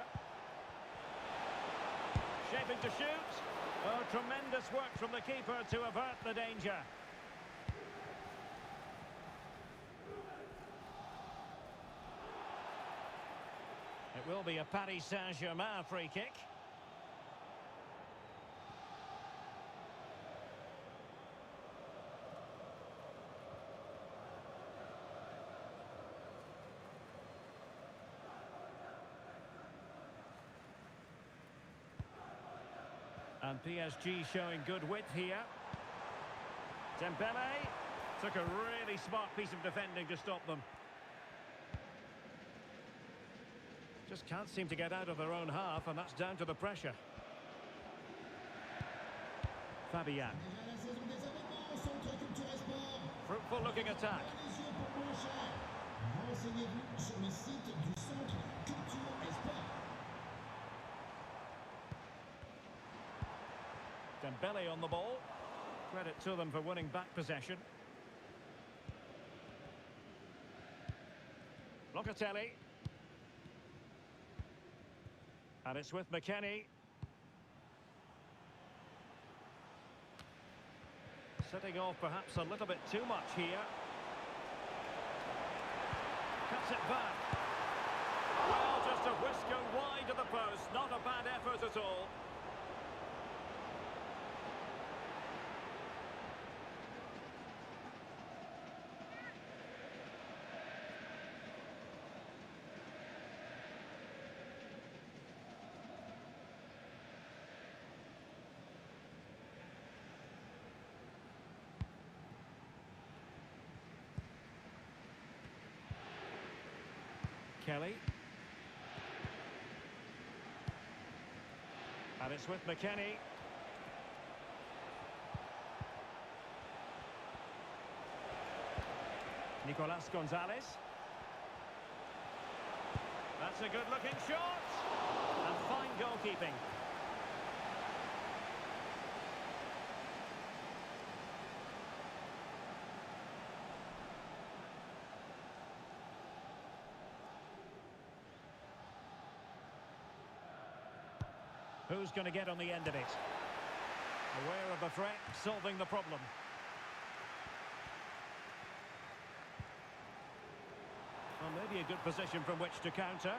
Shaping to shoot. Oh, tremendous work from the keeper to avert the danger. It will be a Paris Saint-Germain free kick. And PSG showing good width here. Dembele took a really smart piece of defending to stop them. Just can't seem to get out of their own half, and that's down to the pressure. Fabian. Fruitful looking attack. Dembele on the ball. Credit to them for winning back possession. Locatelli. And it's with McKennie. Setting off perhaps a little bit too much here. Cuts it back. Well, just a whisker wide of the post. Not a bad effort at all. Kelly. And it's with McKennie. Nicolas Gonzalez. That's a good-looking shot. And fine goalkeeping. Who's going to get on the end of it? Aware of the threat, solving the problem. maybe a good position from which to counter.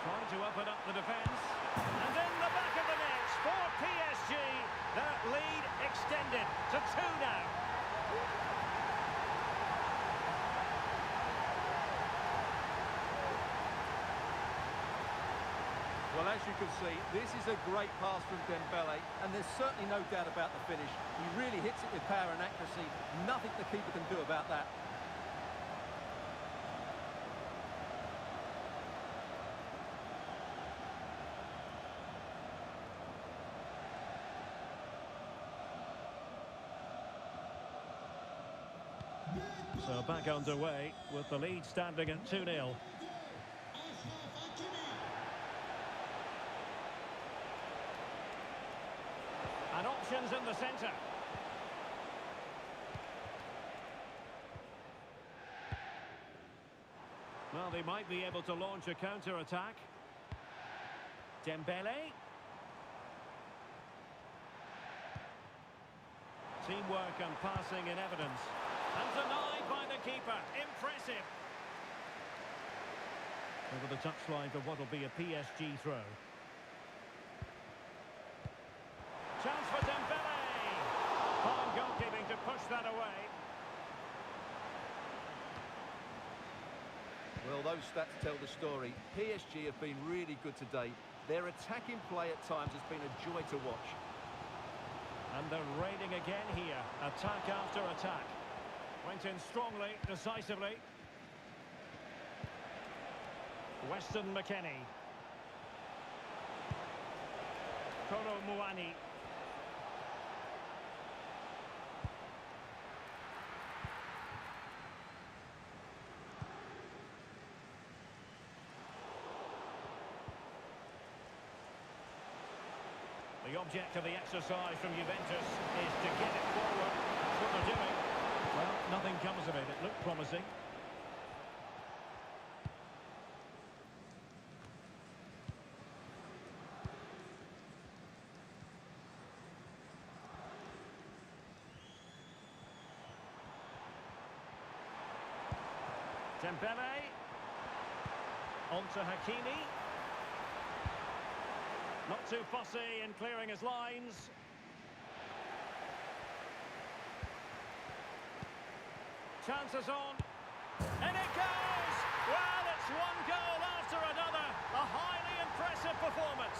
Trying to open up the defence. And in the back of the net for PSG. Their lead extended to 2 now. Well, as you can see, this is a great pass from Dembele, and there's certainly no doubt about the finish. He really hits it with power and accuracy. Nothing the keeper can do about that. So back underway with the lead standing at 2-0. And options in the centre. Well, they might be able to launch a counter-attack. Dembele. Teamwork and passing in evidence. And denied by the keeper. Impressive. Over the touchline for what will be a PSG throw. Chance for Dembele. Fine goalkeeping to push that away. Well, those stats tell the story. PSG have been really good today. Their attacking play at times has been a joy to watch. And they're raiding again here. Attack after attack. Went in strongly, decisively. Weston McKennie. Kolo Muani. The object of the exercise from Juventus is to get it forward. That's what they're doing. Well, nothing comes of it. It looked promising. Dembele. On to Hakimi. Not too fussy in clearing his lines. Chances on. And it goes! Well, it's one goal after another. A highly impressive performance.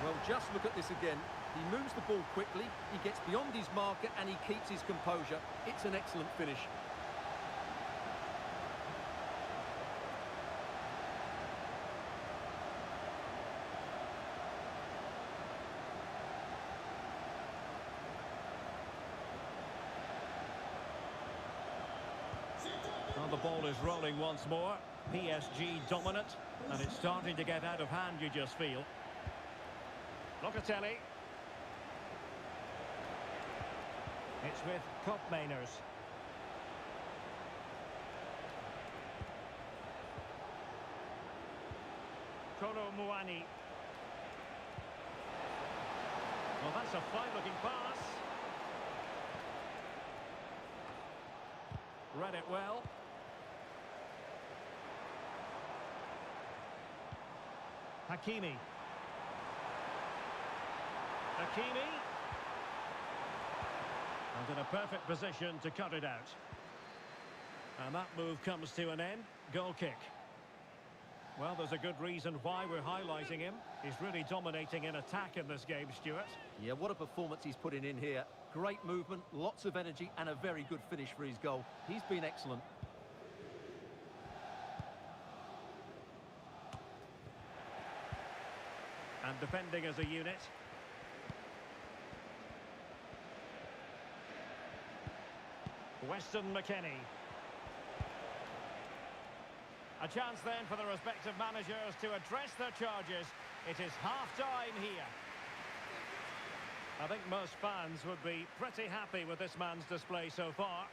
Well, just look at this again. He moves the ball quickly, he gets beyond his marker, and he keeps his composure. It's an excellent finish. Well, the ball is rolling once more. PSG dominant, and it's starting to get out of hand, you just feel. Locatelli. It's with Koopmeiners. Kolo Muani. Well, that's a fine-looking pass. Read it well. Hakimi. Hakimi. And in a perfect position to cut it out. And that move comes to an end. Goal kick. Well, there's a good reason why we're highlighting him. He's really dominating in attack in this game, Stuart. Yeah, what a performance he's putting in here. Great movement, lots of energy, and a very good finish for his goal. He's been excellent. And defending as a unit. Weston McKennie. A chance then for the respective managers to address their charges. It is half-time here. I think most fans would be pretty happy with this man's display so far.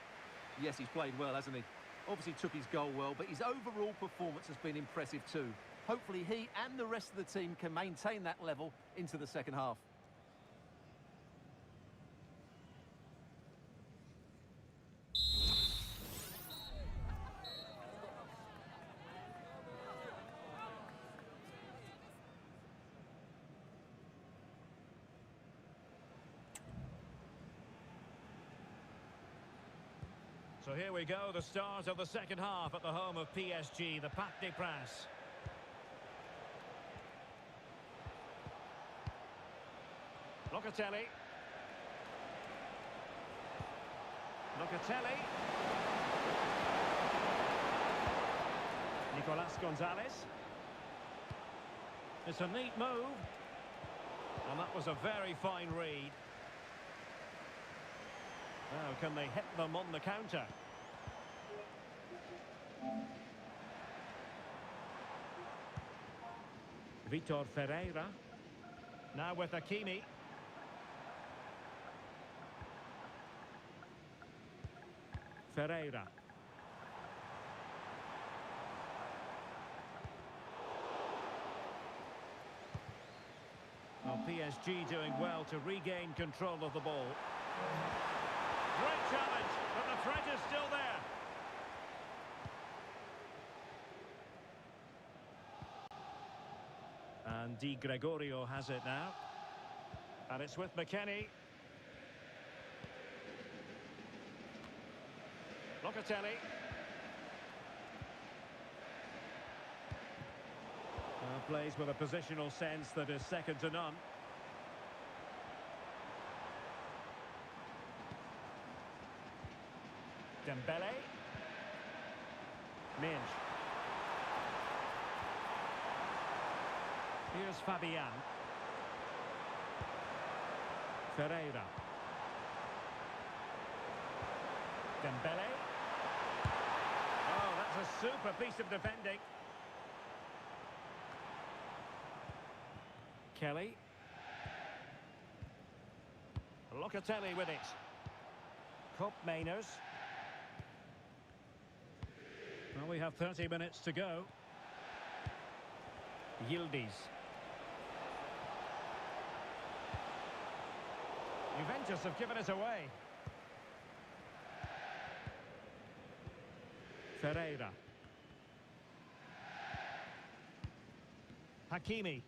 Yes, he's played well, hasn't he? Obviously took his goal well, but his overall performance has been impressive too. Hopefully he and the rest of the team can maintain that level into the second half. So here we go, the start of the second half at the home of PSG, the Parc des Princes. Locatelli. Nicolas Gonzalez. It's a neat move. And that was a very fine read. Now, can they hit them on the counter? Vitor Ferreira. Now with Hakimi. Ferreira. Well, PSG doing well to regain control of the ball. Great challenge, but the threat is still there. And Di Gregorio has it now. And it's with McKennie. Locatelli. Plays with a positional sense that is second to none. Dembele. Minge. Here's Fabian. Ferreira. Dembele. Oh, that's a super piece of defending. Kelly. Locatelli with it. Koopmeiners. Well, we have 30 minutes to go. Yildiz. Juventus have given it away. Ferreira. Hakimi.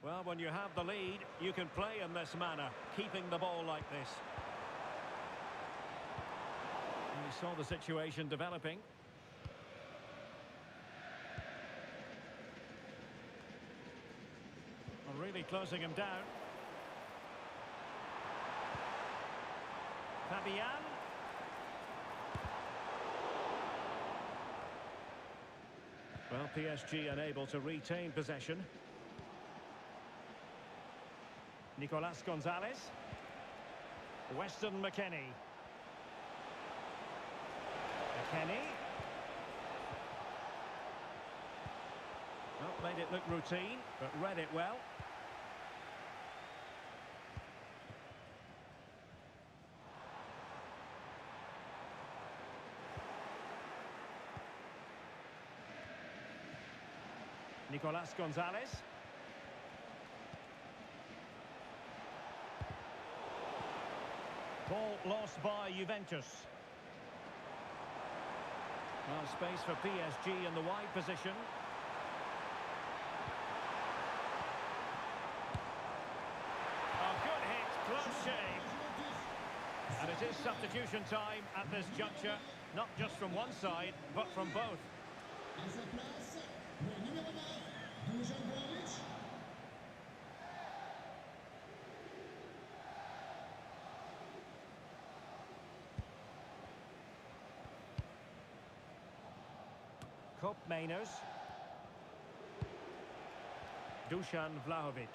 Well, when you have the lead, you can play in this manner, keeping the ball like this. And we saw the situation developing. Well, really closing him down. Fabian. Well, PSG unable to retain possession. Nicolas Gonzalez. Weston McKennie. McKennie. Well, made it look routine, but read it well. Nicolas Gonzalez. Ball lost by Juventus. Well, space for PSG in the wide position. A good hit, close shave. And it is substitution time at this juncture, not just from one side, but from both. À sa place, le numéro 20, Dusan Vlahovic. Koopmeiners. Dusan Vlahovic.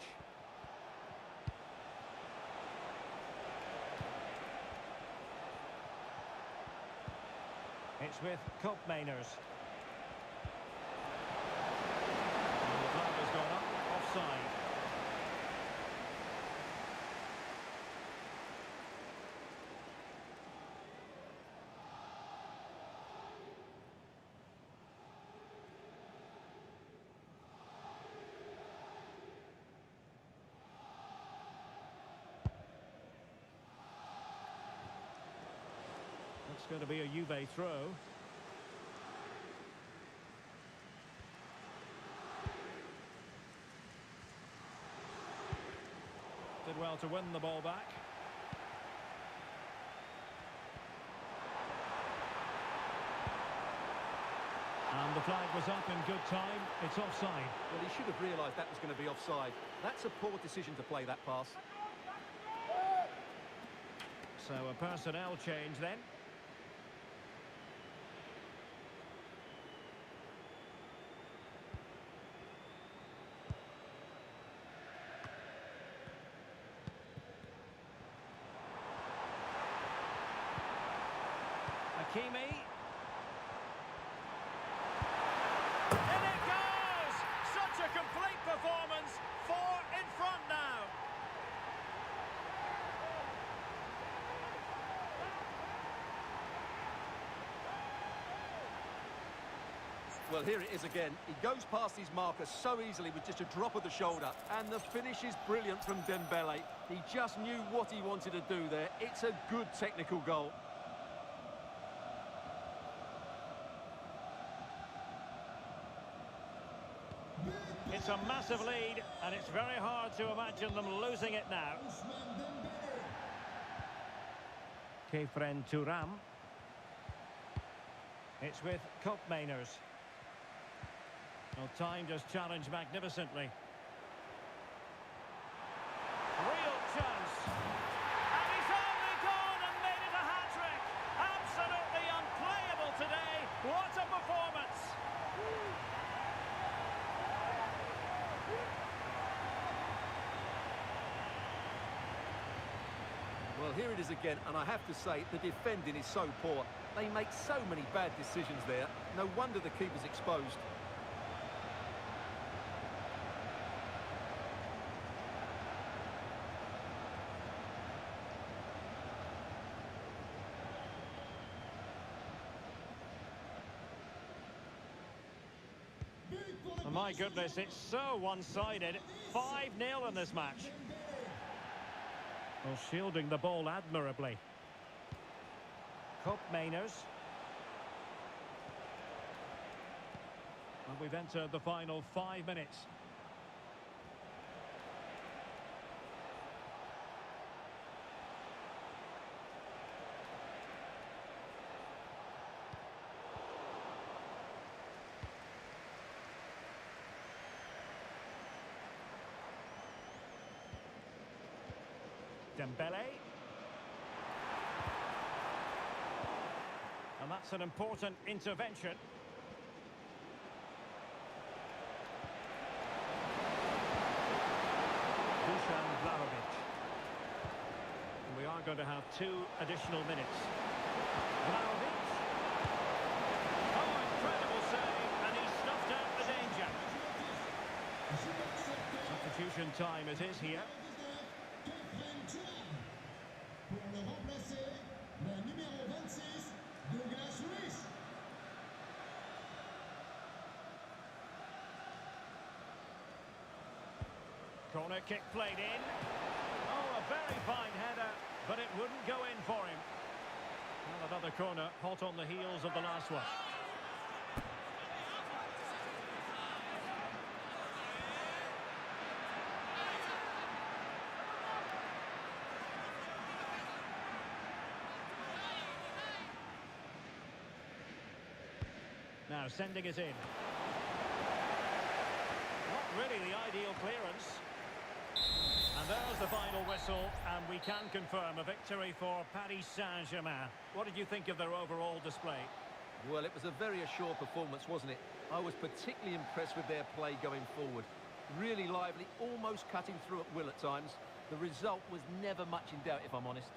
It's with Koopmeiners. And the flag has gone up, offside. going to be a Juve throw. Did well to win the ball back. And the flag was up in good time. It's offside. Well, he should have realised that was going to be offside. That's a poor decision to play that pass. So a personnel change then. Hakimi. In it goes! Such a complete performance. 4 in front now. Well, here it is again. He goes past his marker so easily with just a drop of the shoulder. And the finish is brilliant from Dembele. He just knew what he wanted to do there. It's a good technical goal. It's a massive lead, and it's very hard to imagine them losing it now. Kefren Turam. It's with Koopmeiners. Well, time just challenged magnificently. Real chance. And he's only gone and made it a hat-trick. Absolutely unplayable today. What a performance. Well, here it is again, and I have to say, the defending is so poor. They make so many bad decisions there. No wonder the keeper's exposed. Oh, my goodness, it's so one-sided. 5-0 in this match. Well, shielding the ball admirably. Koopmeiners. And we've entered the final 5 minutes. Dembele. And that's an important intervention. Dusan Vlahovic. And we are going to have 2 additional minutes. Vlahovic. Oh, incredible save, and he snuffed out the danger. Substitution time it is here. Pour le remplacer, le numéro 26, Douglas Luiz. Corner kick played in. Oh, a very fine header, but it wouldn't go in for him. Well, another corner, hot on the heels of the last one. Now sending it in. Not really the ideal clearance. And there's the final whistle, and we can confirm a victory for Paris Saint-Germain. What did you think of their overall display? Well, it was a very assured performance, wasn't it? I was particularly impressed with their play going forward. Really lively, almost cutting through at will at times. The result was never much in doubt, if I'm honest.